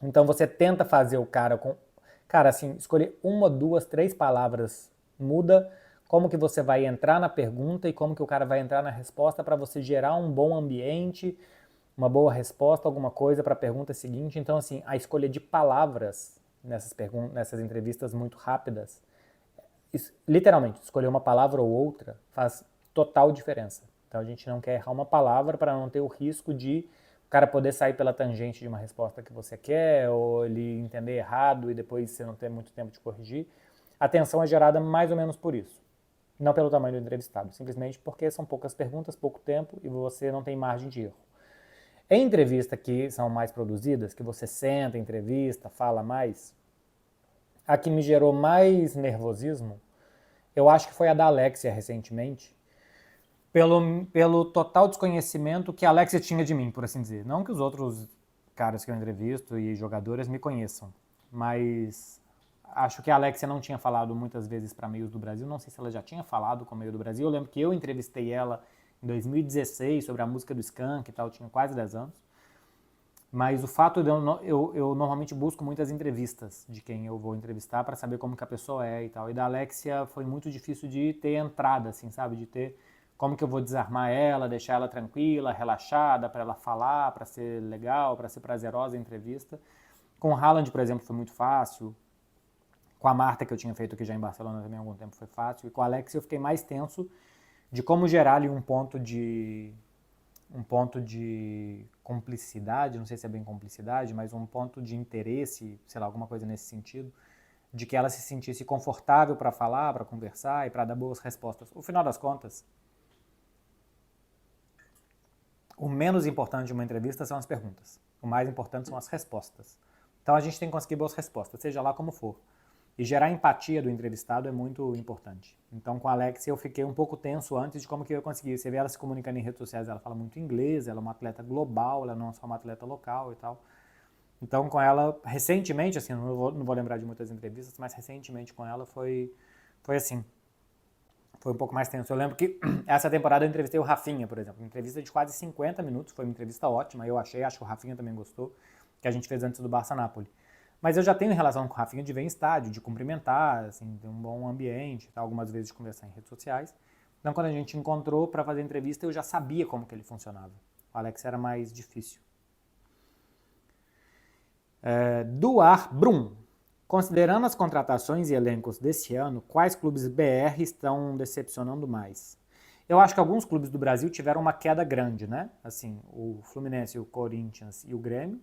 A: Então você tenta fazer o cara com... Cara, assim, escolher 1, 2, 3 palavras muda como que você vai entrar na pergunta e como que o cara vai entrar na resposta para você gerar um bom ambiente, uma boa resposta, alguma coisa para a pergunta seguinte. Então, assim, a escolha de palavras nessas entrevistas muito rápidas, literalmente, escolher uma palavra ou outra faz total diferença. Então, a gente não quer errar uma palavra para não ter o risco de o cara poder sair pela tangente de uma resposta que você quer, ou ele entender errado e depois você não ter muito tempo de corrigir. A tensão é gerada mais ou menos por isso. Não pelo tamanho do entrevistado, simplesmente porque são poucas perguntas, pouco tempo e você não tem margem de erro. Em entrevista que são mais produzidas, que você senta, entrevista, fala mais, a que me gerou mais nervosismo, eu acho que foi a da Alexia recentemente, pelo total desconhecimento que a Alexia tinha de mim, por assim dizer. Não que os outros caras que eu entrevisto e jogadores me conheçam, mas acho que a Alexia não tinha falado muitas vezes para meios do Brasil, não sei se ela já tinha falado com o meio do Brasil, eu lembro que eu entrevistei ela em 2016 sobre a música do Skank e tal, eu tinha quase 10 anos, mas o fato de eu normalmente busco muitas entrevistas de quem eu vou entrevistar para saber como que a pessoa é e tal, e da Alexia foi muito difícil de ter entrada, assim, sabe, de ter como que eu vou desarmar ela, deixar ela tranquila, relaxada, para ela falar, para ser legal, para ser prazerosa a entrevista. Com o Haaland, por exemplo, foi muito fácil. Com a Marta, que eu tinha feito aqui já em Barcelona também há algum tempo, foi fácil. E com o Alex eu fiquei mais tenso de como gerar ali um ponto de cumplicidade, não sei se é bem cumplicidade, mas um ponto de interesse, sei lá, alguma coisa nesse sentido, de que ela se sentisse confortável para falar, para conversar e para dar boas respostas. No final das contas, o menos importante de uma entrevista são as perguntas. O mais importante são as respostas. Então a gente tem que conseguir boas respostas, seja lá como for. E gerar empatia do entrevistado é muito importante. Então com a Alexia eu fiquei um pouco tenso antes de como que eu ia conseguir. Você vê ela se comunicando em redes sociais, ela fala muito inglês, ela é uma atleta global, ela não é só uma atleta local e tal. Então, com ela, recentemente, assim, não vou lembrar de muitas entrevistas, mas recentemente com ela foi assim. Foi um pouco mais tenso. Eu lembro que essa temporada eu entrevistei o Rafinha, por exemplo. Uma entrevista de quase 50 minutos, foi uma entrevista ótima, eu achei, acho que o Rafinha também gostou, que a gente fez antes do Barça-Napoli. Mas eu já tenho relação com o Rafinha de ver em estádio, de cumprimentar, assim, ter um bom ambiente, tá? Algumas vezes de conversar em redes sociais. Então, quando a gente encontrou para fazer a entrevista, eu já sabia como que ele funcionava. O Alex era mais difícil. Duar Brum. Considerando as contratações e elencos desse ano, quais clubes BR estão decepcionando mais? Eu acho que alguns clubes do Brasil tiveram uma queda grande, né? Assim, o Fluminense, o Corinthians e o Grêmio.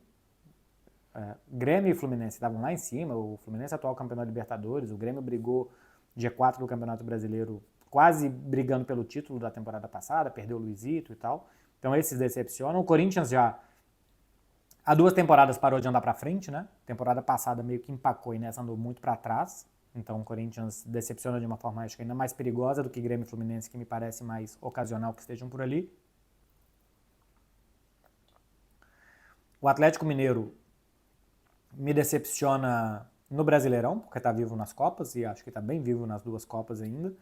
A: Grêmio e Fluminense estavam lá em cima, o Fluminense é atual campeão da Libertadores, o Grêmio brigou G4 do Campeonato Brasileiro, quase brigando pelo título da temporada passada, perdeu o Luizito e tal. Então esses decepcionam. O Corinthians já há 2 temporadas parou de andar para frente, né? Temporada passada meio que empacou e nessa andou muito para trás. Então o Corinthians decepciona de uma forma acho que ainda mais perigosa do que Grêmio e Fluminense, que me parece mais ocasional que estejam por ali. O Atlético Mineiro me decepciona no Brasileirão, porque está vivo nas Copas, e acho que está bem vivo nas 2 Copas ainda.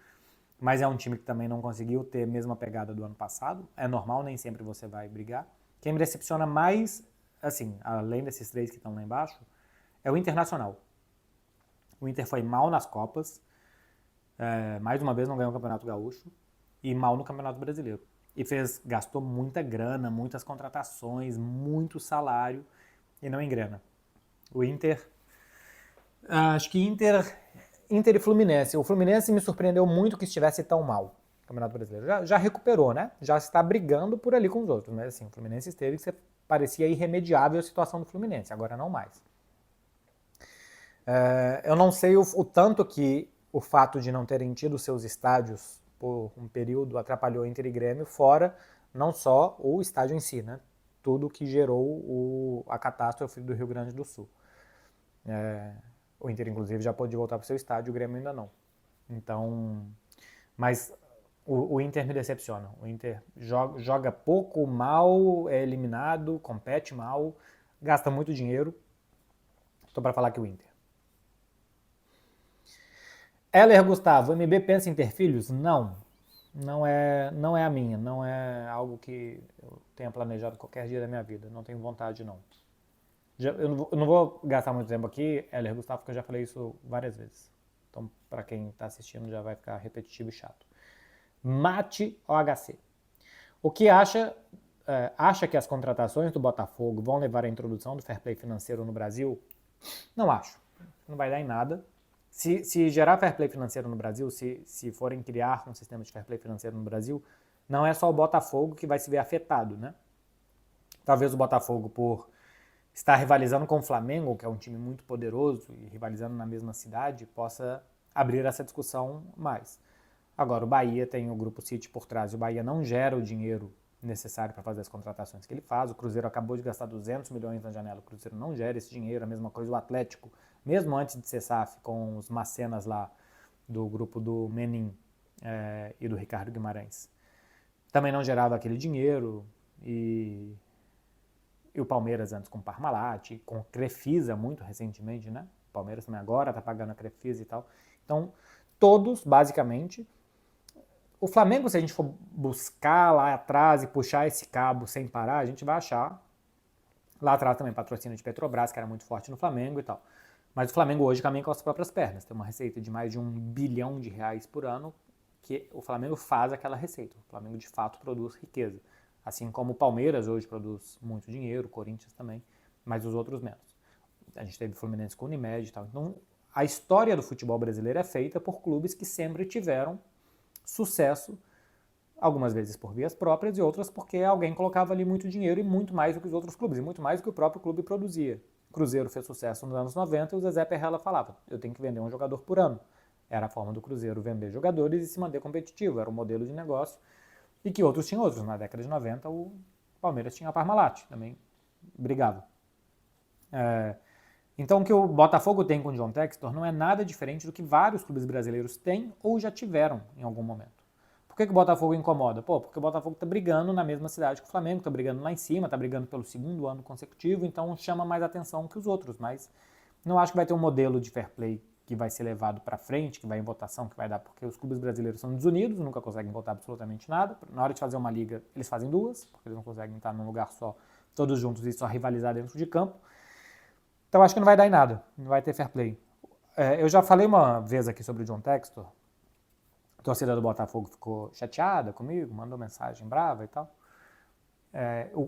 A: Mas é um time que também não conseguiu ter a mesma pegada do ano passado. É normal, nem sempre você vai brigar. Quem me decepciona mais, assim, além desses 3 que estão lá embaixo, é o Internacional. O Inter foi mal nas Copas, mais uma vez não ganhou o Campeonato Gaúcho, e mal no Campeonato Brasileiro. E gastou muita grana, muitas contratações, muito salário, e não engrena. O Inter, acho que Inter e Fluminense. O Fluminense me surpreendeu muito que estivesse tão mal no Campeonato Brasileiro. Já recuperou, né? Já está brigando por ali com os outros. Mas assim, o Fluminense esteve que parecia irremediável a situação do Fluminense. Agora não mais. Eu não sei o tanto que o fato de não terem tido seus estádios por um período atrapalhou Inter e Grêmio, fora não só o estádio em si, né? Tudo que gerou a catástrofe do Rio Grande do Sul. O Inter, inclusive, já pôde voltar para o seu estádio, o Grêmio ainda não. Então, mas o Inter me decepciona. O Inter joga pouco, mal, é eliminado, compete mal, gasta muito dinheiro. Estou para falar que o Inter. Heller Gustavo, o MB pensa em ter filhos? Não. Não é a minha, não é algo que eu tenha planejado qualquer dia da minha vida. Não tenho vontade, não. Eu não vou gastar muito tempo aqui, Heller Gustavo, porque eu já falei isso várias vezes. Então, para quem está assistindo, já vai ficar repetitivo e chato. Mate OHC. O que acha que as contratações do Botafogo vão levar à introdução do fair play financeiro no Brasil? Não acho. Não vai dar em nada. Se gerar fair play financeiro no Brasil, se forem criar um sistema de fair play financeiro no Brasil, não é só o Botafogo que vai se ver afetado, né? Talvez o Botafogo, por estar rivalizando com o Flamengo, que é um time muito poderoso e rivalizando na mesma cidade, possa abrir essa discussão mais. Agora, o Bahia tem o Grupo City por trás, e o Bahia não gera o dinheiro necessário para fazer as contratações que ele faz. O Cruzeiro acabou de gastar 200 milhões na janela, o Cruzeiro não gera esse dinheiro. A mesma coisa o Atlético, mesmo antes de ser SAF, com os macenas lá do grupo do Menin e do Ricardo Guimarães, também não gerava aquele dinheiro. E o Palmeiras antes com o Parmalat, com o Crefisa muito recentemente, né? O Palmeiras também agora está pagando a Crefisa e tal. Então, todos, basicamente. O Flamengo, se a gente for buscar lá atrás e puxar esse cabo sem parar, a gente vai achar. Lá atrás também patrocínio de Petrobras, que era muito forte no Flamengo e tal. Mas o Flamengo hoje caminha com as próprias pernas. Tem uma receita de mais de R$1 bilhão por ano, que o Flamengo faz aquela receita. O Flamengo de fato produz riqueza. Assim como o Palmeiras hoje produz muito dinheiro, o Corinthians também, mas os outros menos. A gente teve o Fluminense com o Unimed e tal. Então, a história do futebol brasileiro é feita por clubes que sempre tiveram sucesso, algumas vezes por vias próprias e outras porque alguém colocava ali muito dinheiro e muito mais do que os outros clubes, e muito mais do que o próprio clube produzia. O Cruzeiro fez sucesso nos anos 90 e o Zezé Perrella falava, eu tenho que vender um jogador por ano. Era a forma do Cruzeiro vender jogadores e se manter competitivo, era um modelo de negócio, e que outros tinham outros. Na década de 90 o Palmeiras tinha a Parmalat, também brigava. Então o que o Botafogo tem com o John Textor não é nada diferente do que vários clubes brasileiros têm ou já tiveram em algum momento. Por que o Botafogo incomoda? Porque o Botafogo está brigando na mesma cidade que o Flamengo, está brigando lá em cima, está brigando pelo segundo ano consecutivo, então chama mais atenção que os outros, mas não acho que vai ter um modelo de fair play que vai ser levado para frente, que vai em votação, que vai dar, porque os clubes brasileiros são desunidos, nunca conseguem votar absolutamente nada. Na hora de fazer uma liga, eles fazem duas, porque eles não conseguem estar num lugar só, todos juntos e só rivalizar dentro de campo. Então acho que não vai dar em nada, não vai ter fair play. Eu já falei uma vez aqui sobre o John Textor, a torcida do Botafogo ficou chateada comigo, mandou mensagem brava e tal.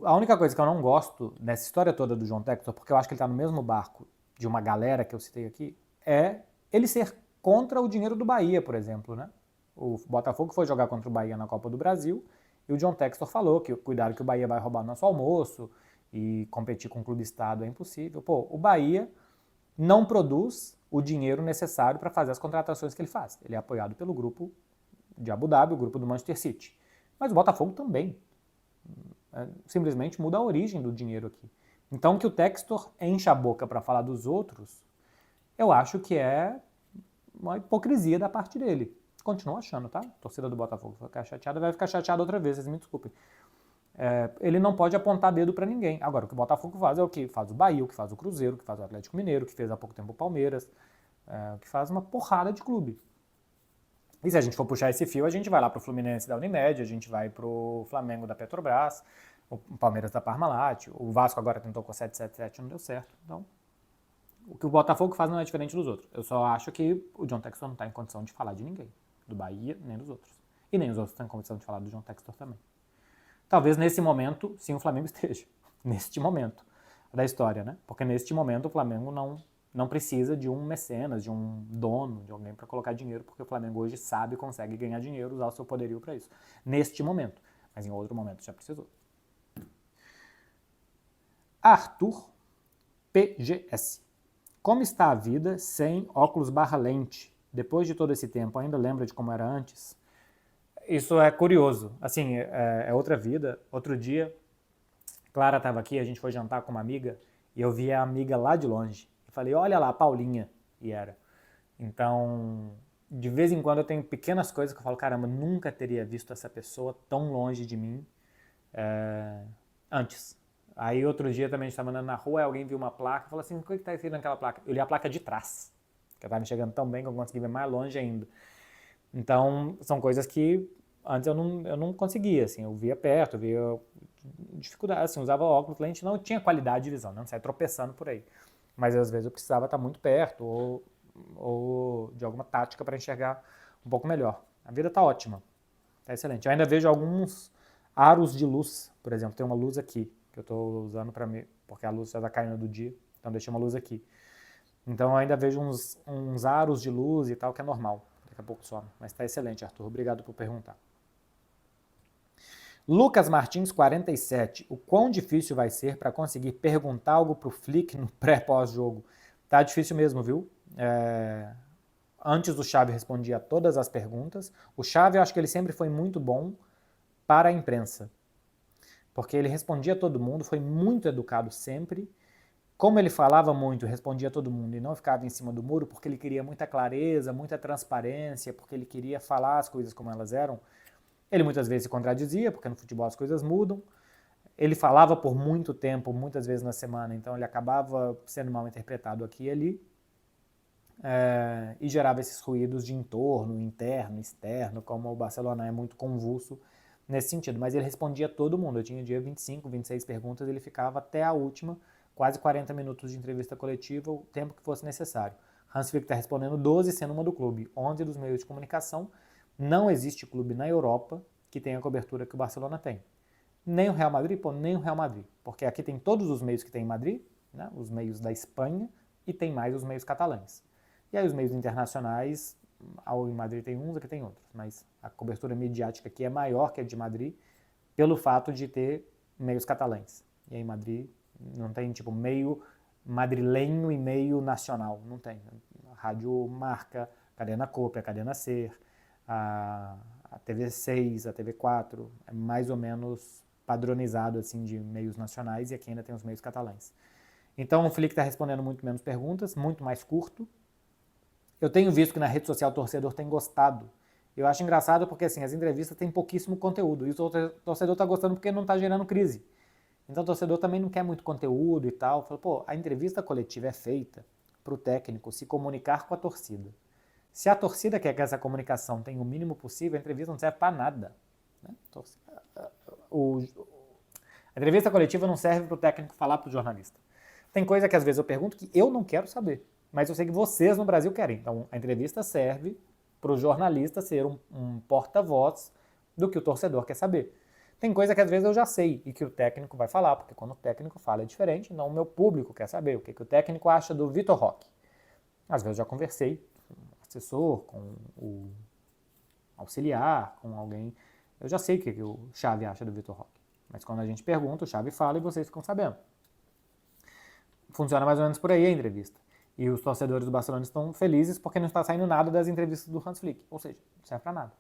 A: A única coisa que eu não gosto nessa história toda do John Textor, porque eu acho que ele está no mesmo barco de uma galera que eu citei aqui, é ele ser contra o dinheiro do Bahia, por exemplo, né? O Botafogo foi jogar contra o Bahia na Copa do Brasil e o John Textor falou que cuidado que o Bahia vai roubar nosso almoço e competir com o clube estado é impossível. O Bahia não produz o dinheiro necessário para fazer as contratações que ele faz. Ele é apoiado pelo grupo de Abu Dhabi, o grupo do Manchester City. Mas o Botafogo também. Simplesmente muda a origem do dinheiro aqui. Então que o Textor enche a boca para falar dos outros, eu acho que é uma hipocrisia da parte dele. Continuo achando, tá? A torcida do Botafogo vai ficar chateada, vai ficar chateada outra vez, vocês me desculpem. Ele não pode apontar dedo para ninguém. Agora, o que o Botafogo faz é o que faz o Bahia, o que faz o Cruzeiro, o que faz o Atlético Mineiro, o que fez há pouco tempo o Palmeiras, o que faz uma porrada de clube. E se a gente for puxar esse fio, a gente vai lá pro Fluminense da Unimed, a gente vai pro Flamengo da Petrobras, o Palmeiras da Parmalat, o Vasco agora tentou com a 777 e não deu certo. Então, o que o Botafogo faz não é diferente dos outros. Eu só acho que o John Textor não está em condição de falar de ninguém, do Bahia nem dos outros. E nem os outros estão em condição de falar do John Textor também. Talvez nesse momento, sim, o Flamengo esteja. Neste momento da história, né? Porque neste momento o Flamengo não precisa de um mecenas, de um dono, de alguém para colocar dinheiro, porque o Flamengo hoje sabe e consegue ganhar dinheiro, usar o seu poderio para isso. Neste momento. Mas em outro momento já precisou. Arthur PGS. Como está a vida sem óculos/lente? Depois de todo esse tempo, ainda lembra de como era antes? Isso é curioso. Assim, é outra vida. Outro dia, Clara estava aqui, a gente foi jantar com uma amiga, e eu vi a amiga lá de longe. E falei, olha lá, Paulinha. E era. Então, de vez em quando eu tenho pequenas coisas que eu falo, caramba, nunca teria visto essa pessoa tão longe de mim antes. Aí outro dia também a gente estava andando na rua, alguém viu uma placa e falou assim, o que está escrito naquela placa? Eu li a placa de trás, que estava me chegando tão bem que eu consegui ver mais longe ainda. Então, são coisas que antes eu não conseguia, assim, eu via perto, eu via dificuldade, assim, usava óculos, lente, não tinha qualidade de visão, não saia tropeçando por aí. Mas às vezes eu precisava estar muito perto ou de alguma tática para enxergar um pouco melhor. A vida está ótima, está excelente. Eu ainda vejo alguns aros de luz, por exemplo, tem uma luz aqui, que eu estou usando para mim, porque a luz já está caindo do dia, então deixei uma luz aqui. Então eu ainda vejo uns aros de luz e tal, que é normal. Daqui a pouco some. Mas está excelente, Arthur. Obrigado por perguntar. Lucas Martins, 47. O quão difícil vai ser para conseguir perguntar algo pro Flick no pré-pós-jogo? Tá difícil mesmo, viu? Antes o Xavi respondia a todas as perguntas. O Xavi, eu acho que ele sempre foi muito bom para a imprensa. Porque ele respondia a todo mundo, foi muito educado sempre. Como ele falava muito, respondia a todo mundo e não ficava em cima do muro, porque ele queria muita clareza, muita transparência, porque ele queria falar as coisas como elas eram, ele muitas vezes se contradizia, porque no futebol as coisas mudam. Ele falava por muito tempo, muitas vezes na semana, então ele acabava sendo mal interpretado aqui e ali, e gerava esses ruídos de entorno, interno, externo, como o Barcelona é muito convulso nesse sentido. Mas ele respondia a todo mundo. Eu tinha dia 25, 26 perguntas, ele ficava até a última, quase 40 minutos de entrevista coletiva, o tempo que fosse necessário. Hans Flick está respondendo 12, sendo uma do clube, 11 dos meios de comunicação. Não existe clube na Europa que tenha a cobertura que o Barcelona tem. Nem o Real Madrid, nem o Real Madrid. Porque aqui tem todos os meios que tem em Madrid, né, os meios da Espanha, e tem mais os meios catalães. E aí os meios internacionais, em Madrid tem uns, aqui tem outros. Mas a cobertura midiática aqui é maior que a de Madrid, pelo fato de ter meios catalães. E aí em Madrid não tem tipo meio madrilenho e meio nacional, não tem. A Rádio Marca, Cadena Cope, a Cadena Ser, a TV6, a TV4, é mais ou menos padronizado assim de meios nacionais e aqui ainda tem os meios catalães. Então o Flick está respondendo muito menos perguntas, muito mais curto. Eu tenho visto que na rede social o torcedor tem gostado Eu acho engraçado porque assim, as entrevistas têm pouquíssimo conteúdo e o torcedor está gostando porque não está gerando crise. Então o torcedor também não quer muito conteúdo e tal. Fala, pô, a entrevista coletiva é feita para o técnico se comunicar com a torcida. Se a torcida quer que essa comunicação tenha o mínimo possível, a entrevista não serve para nada. Né? A entrevista coletiva não serve para o técnico falar para o jornalista. Tem coisa que às vezes eu pergunto que eu não quero saber, mas eu sei que vocês no Brasil querem. Então a entrevista serve para o jornalista ser um porta-voz do que o torcedor quer saber. Tem coisa que às vezes eu já sei e que o técnico vai falar, porque quando o técnico fala é diferente, então o meu público quer saber o que o técnico acha do Vitor Roque. Às vezes eu já conversei com o assessor, com o auxiliar, com alguém. Eu já sei o que o Xavi acha do Vitor Roque. Mas quando a gente pergunta, o Xavi fala e vocês ficam sabendo. Funciona mais ou menos por aí a entrevista. E os torcedores do Barcelona estão felizes porque não está saindo nada das entrevistas do Hans Flick. Ou seja, não serve para nada.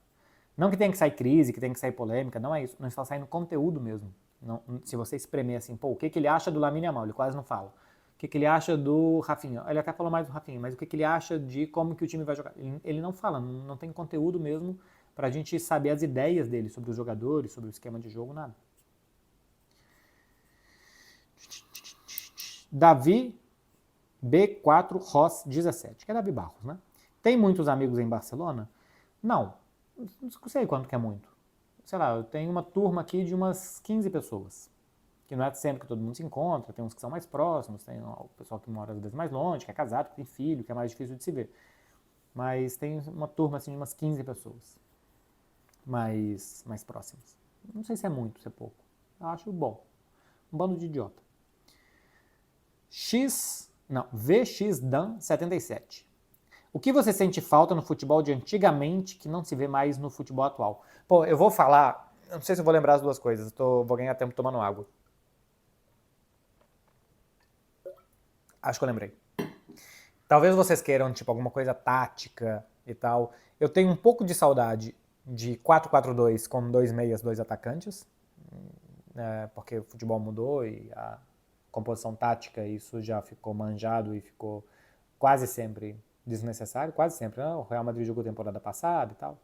A: Não que tenha que sair crise, que tenha que sair polêmica, não é isso. Não está saindo conteúdo mesmo. Não, se você espremer assim, pô, o que ele acha do Lamine Yamal? Ele quase não fala. O que ele acha do Rafinha? Ele até falou mais do Rafinha, mas o que ele acha de como que o time vai jogar? Ele não fala, não tem conteúdo mesmo pra gente saber as ideias dele sobre os jogadores, sobre o esquema de jogo, nada. Davi B4 Ross 17, que é Davi Barros, né? Tem muitos amigos em Barcelona? Não sei quanto que é muito. Sei lá, eu tenho uma turma aqui de umas 15 pessoas. Que não é sempre que todo mundo se encontra, tem uns que são mais próximos, tem o pessoal que mora às vezes mais longe, que é casado, que tem filho, que é mais difícil de se ver. Mas tem uma turma assim de umas 15 pessoas mais próximas. Não sei se é muito, se é pouco. Eu acho bom. Um bando de idiota. VXDan77. O que você sente falta no futebol de antigamente que não se vê mais no futebol atual? Pô, eu vou falar, não sei se eu vou lembrar as duas coisas, vou ganhar tempo tomando água. Acho que eu lembrei. Talvez vocês queiram, tipo, alguma coisa tática e tal. Eu tenho um pouco de saudade de 4-4-2 com 2 meias, 2 atacantes, porque o futebol mudou e a composição tática, isso já ficou manjado e ficou quase sempre desnecessário, quase sempre. O Real Madrid jogou temporada passada e tal.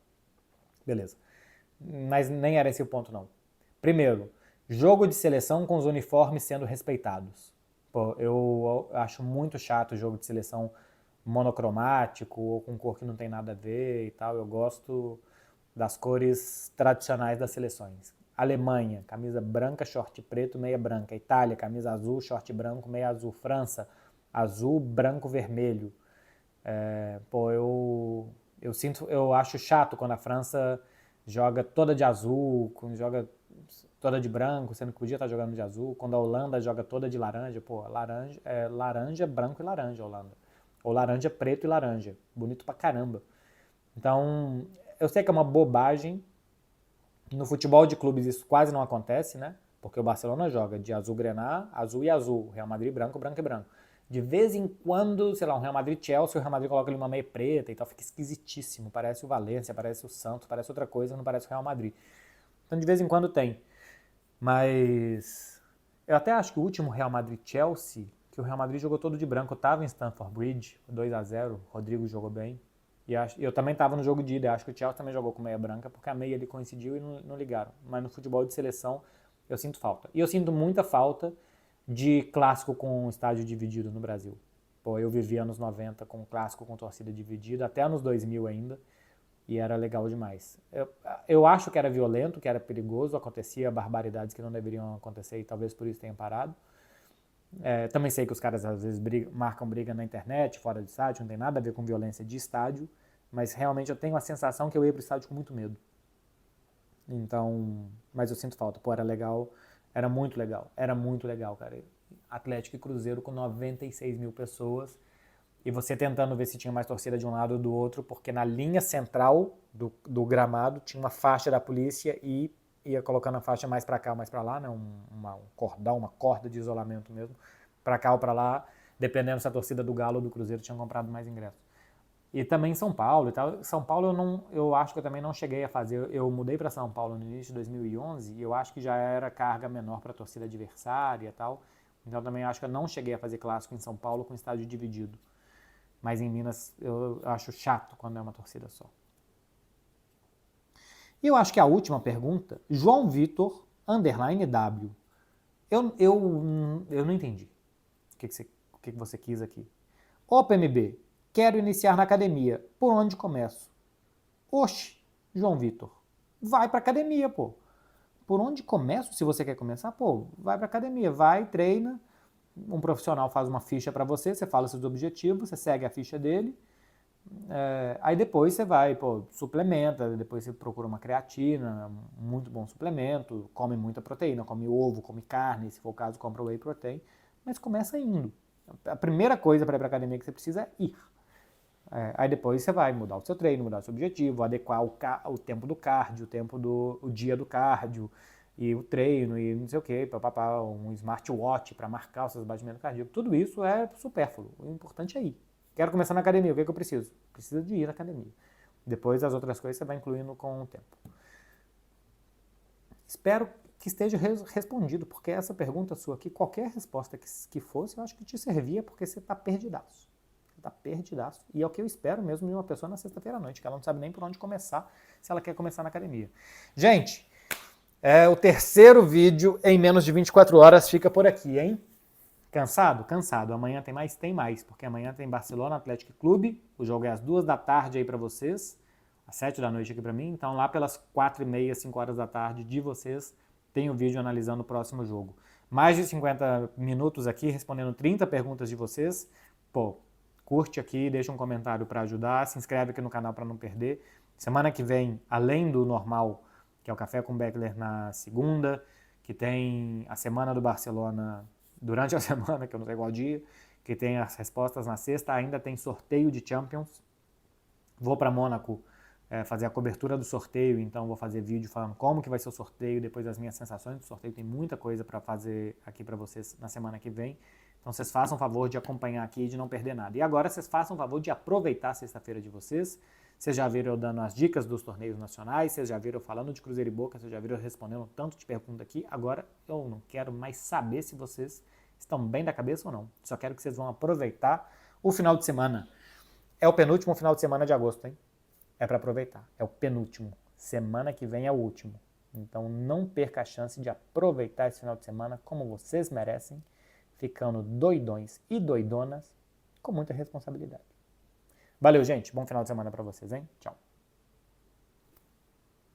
A: Beleza. Mas nem era esse o ponto, não. Primeiro, jogo de seleção com os uniformes sendo respeitados. Pô, eu acho muito chato o jogo de seleção monocromático ou com cor que não tem nada a ver e tal. Eu gosto das cores tradicionais das seleções. Alemanha, camisa branca, short preto, meia branca. Itália, camisa azul, short branco, meia azul. França, azul, branco, vermelho. Eu acho chato quando a França joga toda de azul, quando joga toda de branco, sendo que podia estar jogando de azul. Quando a Holanda joga toda de laranja, laranja, branco e laranja a Holanda. Ou laranja, preto e laranja. Bonito pra caramba. Então, eu sei que é uma bobagem. No futebol de clubes isso quase não acontece, né? Porque o Barcelona joga de azul grená, azul e azul. Real Madrid branco, branco e branco. De vez em quando, sei lá, um Real Madrid-Chelsea, o Real Madrid coloca ali uma meia preta e tal, fica esquisitíssimo. Parece o Valência, parece o Santos, parece outra coisa, não parece o Real Madrid. Então de vez em quando tem. Mas eu até acho que o último Real Madrid-Chelsea, que o Real Madrid jogou todo de branco, eu tava em Stamford Bridge, 2-0, o Rodrigo jogou bem. E eu também estava no jogo de ida, acho que o Chelsea também jogou com meia branca, porque a meia ali coincidiu e não ligaram. Mas no futebol de seleção eu sinto falta. E eu sinto muita falta de clássico com estádio dividido no Brasil. Pô, eu vivi anos 90 com clássico com torcida dividida, até anos 2000 ainda, e era legal demais. Eu acho que era violento, que era perigoso, acontecia barbaridades que não deveriam acontecer e talvez por isso tenha parado. Também sei que os caras às vezes marcam briga na internet, fora de estádio, não tem nada a ver com violência de estádio, mas realmente eu tenho a sensação que eu ia pro estádio com muito medo. Então, mas eu sinto falta. Pô, era legal, era muito legal, cara. Atlético e Cruzeiro com 96 mil pessoas e você tentando ver se tinha mais torcida de um lado ou do outro, porque na linha central do gramado tinha uma faixa da polícia e ia colocando a faixa mais para cá, mais para lá, né? um cordão, uma corda de isolamento mesmo, para cá ou para lá, dependendo se a torcida do Galo ou do Cruzeiro tinha comprado mais ingressos. E também São Paulo e tal. São Paulo eu acho que eu também não cheguei a fazer. Eu mudei para São Paulo no início de 2011 e eu acho que já era carga menor para a torcida adversária e tal. Então também acho que eu não cheguei a fazer clássico em São Paulo com estádio dividido. Mas em Minas eu acho chato quando é uma torcida só. E eu acho que a última pergunta, João Vitor, _W. Eu não entendi o que você quis aqui. Ô PMB, quero iniciar na academia. Por onde começo? Oxe, João Vitor, vai pra academia, pô. Por onde começo? Se você quer começar, pô, vai pra academia. Vai, treina. Um profissional faz uma ficha para você, você fala seus objetivos, você segue a ficha dele. Aí depois você vai, pô, suplementa, depois você procura uma creatina, muito bom suplemento, come muita proteína, come ovo, come carne, se for o caso, compra whey protein, mas começa indo. A primeira coisa para ir para academia que você precisa é ir. Aí depois você vai mudar o seu treino, mudar o seu objetivo, adequar o tempo do cardio, o dia do cardio, e o treino, e não sei o que, um smartwatch para marcar os seus batimentos cardíacos. Tudo isso é supérfluo. O importante é ir. Quero começar na academia, o que eu preciso? Precisa de ir na academia. Depois as outras coisas você vai incluindo com o tempo. Espero que esteja respondido, porque essa pergunta sua aqui, qualquer resposta que fosse, eu acho que te servia, porque você está perdidaço. Você está perdidaço. E é o que eu espero mesmo de uma pessoa na sexta-feira à noite, que ela não sabe nem por onde começar, se ela quer começar na academia. Gente, o terceiro vídeo em menos de 24 horas fica por aqui, hein? Cansado? Cansado. Amanhã tem mais? Tem mais, porque amanhã tem Barcelona Athletic Clube, o jogo é às 2 da tarde aí para vocês, às 7 da noite aqui para mim, então lá pelas 4h30, 5 horas da tarde de vocês, tem um vídeo analisando o próximo jogo. Mais de 50 minutos aqui, respondendo 30 perguntas de vocês. Pô, curte aqui, deixa um comentário para ajudar, se inscreve aqui no canal para não perder. Semana que vem, além do normal, que é o Café com Beckler na segunda, que tem a semana do Barcelona durante a semana, que eu não sei qual dia, que tem as respostas na sexta, ainda tem sorteio de Champions. Vou para Mônaco fazer a cobertura do sorteio, então vou fazer vídeo falando como que vai ser o sorteio, depois das minhas sensações do sorteio. Tem muita coisa para fazer aqui para vocês na semana que vem. Então vocês façam o favor de acompanhar aqui e de não perder nada. E agora vocês façam o favor de aproveitar a sexta-feira de vocês. Vocês já viram eu dando as dicas dos torneios nacionais, vocês já viram eu falando de Cruzeiro e Boca, vocês já viram eu respondendo tanto de pergunta aqui. Agora eu não quero mais saber se vocês estão bem da cabeça ou não. Só quero que vocês vão aproveitar o final de semana. É o penúltimo final de semana de agosto, hein? É para aproveitar. É o penúltimo. Semana que vem é o último. Então não perca a chance de aproveitar esse final de semana como vocês merecem, ficando doidões e doidonas com muita responsabilidade. Valeu, gente. Bom final de semana para vocês, hein? Tchau.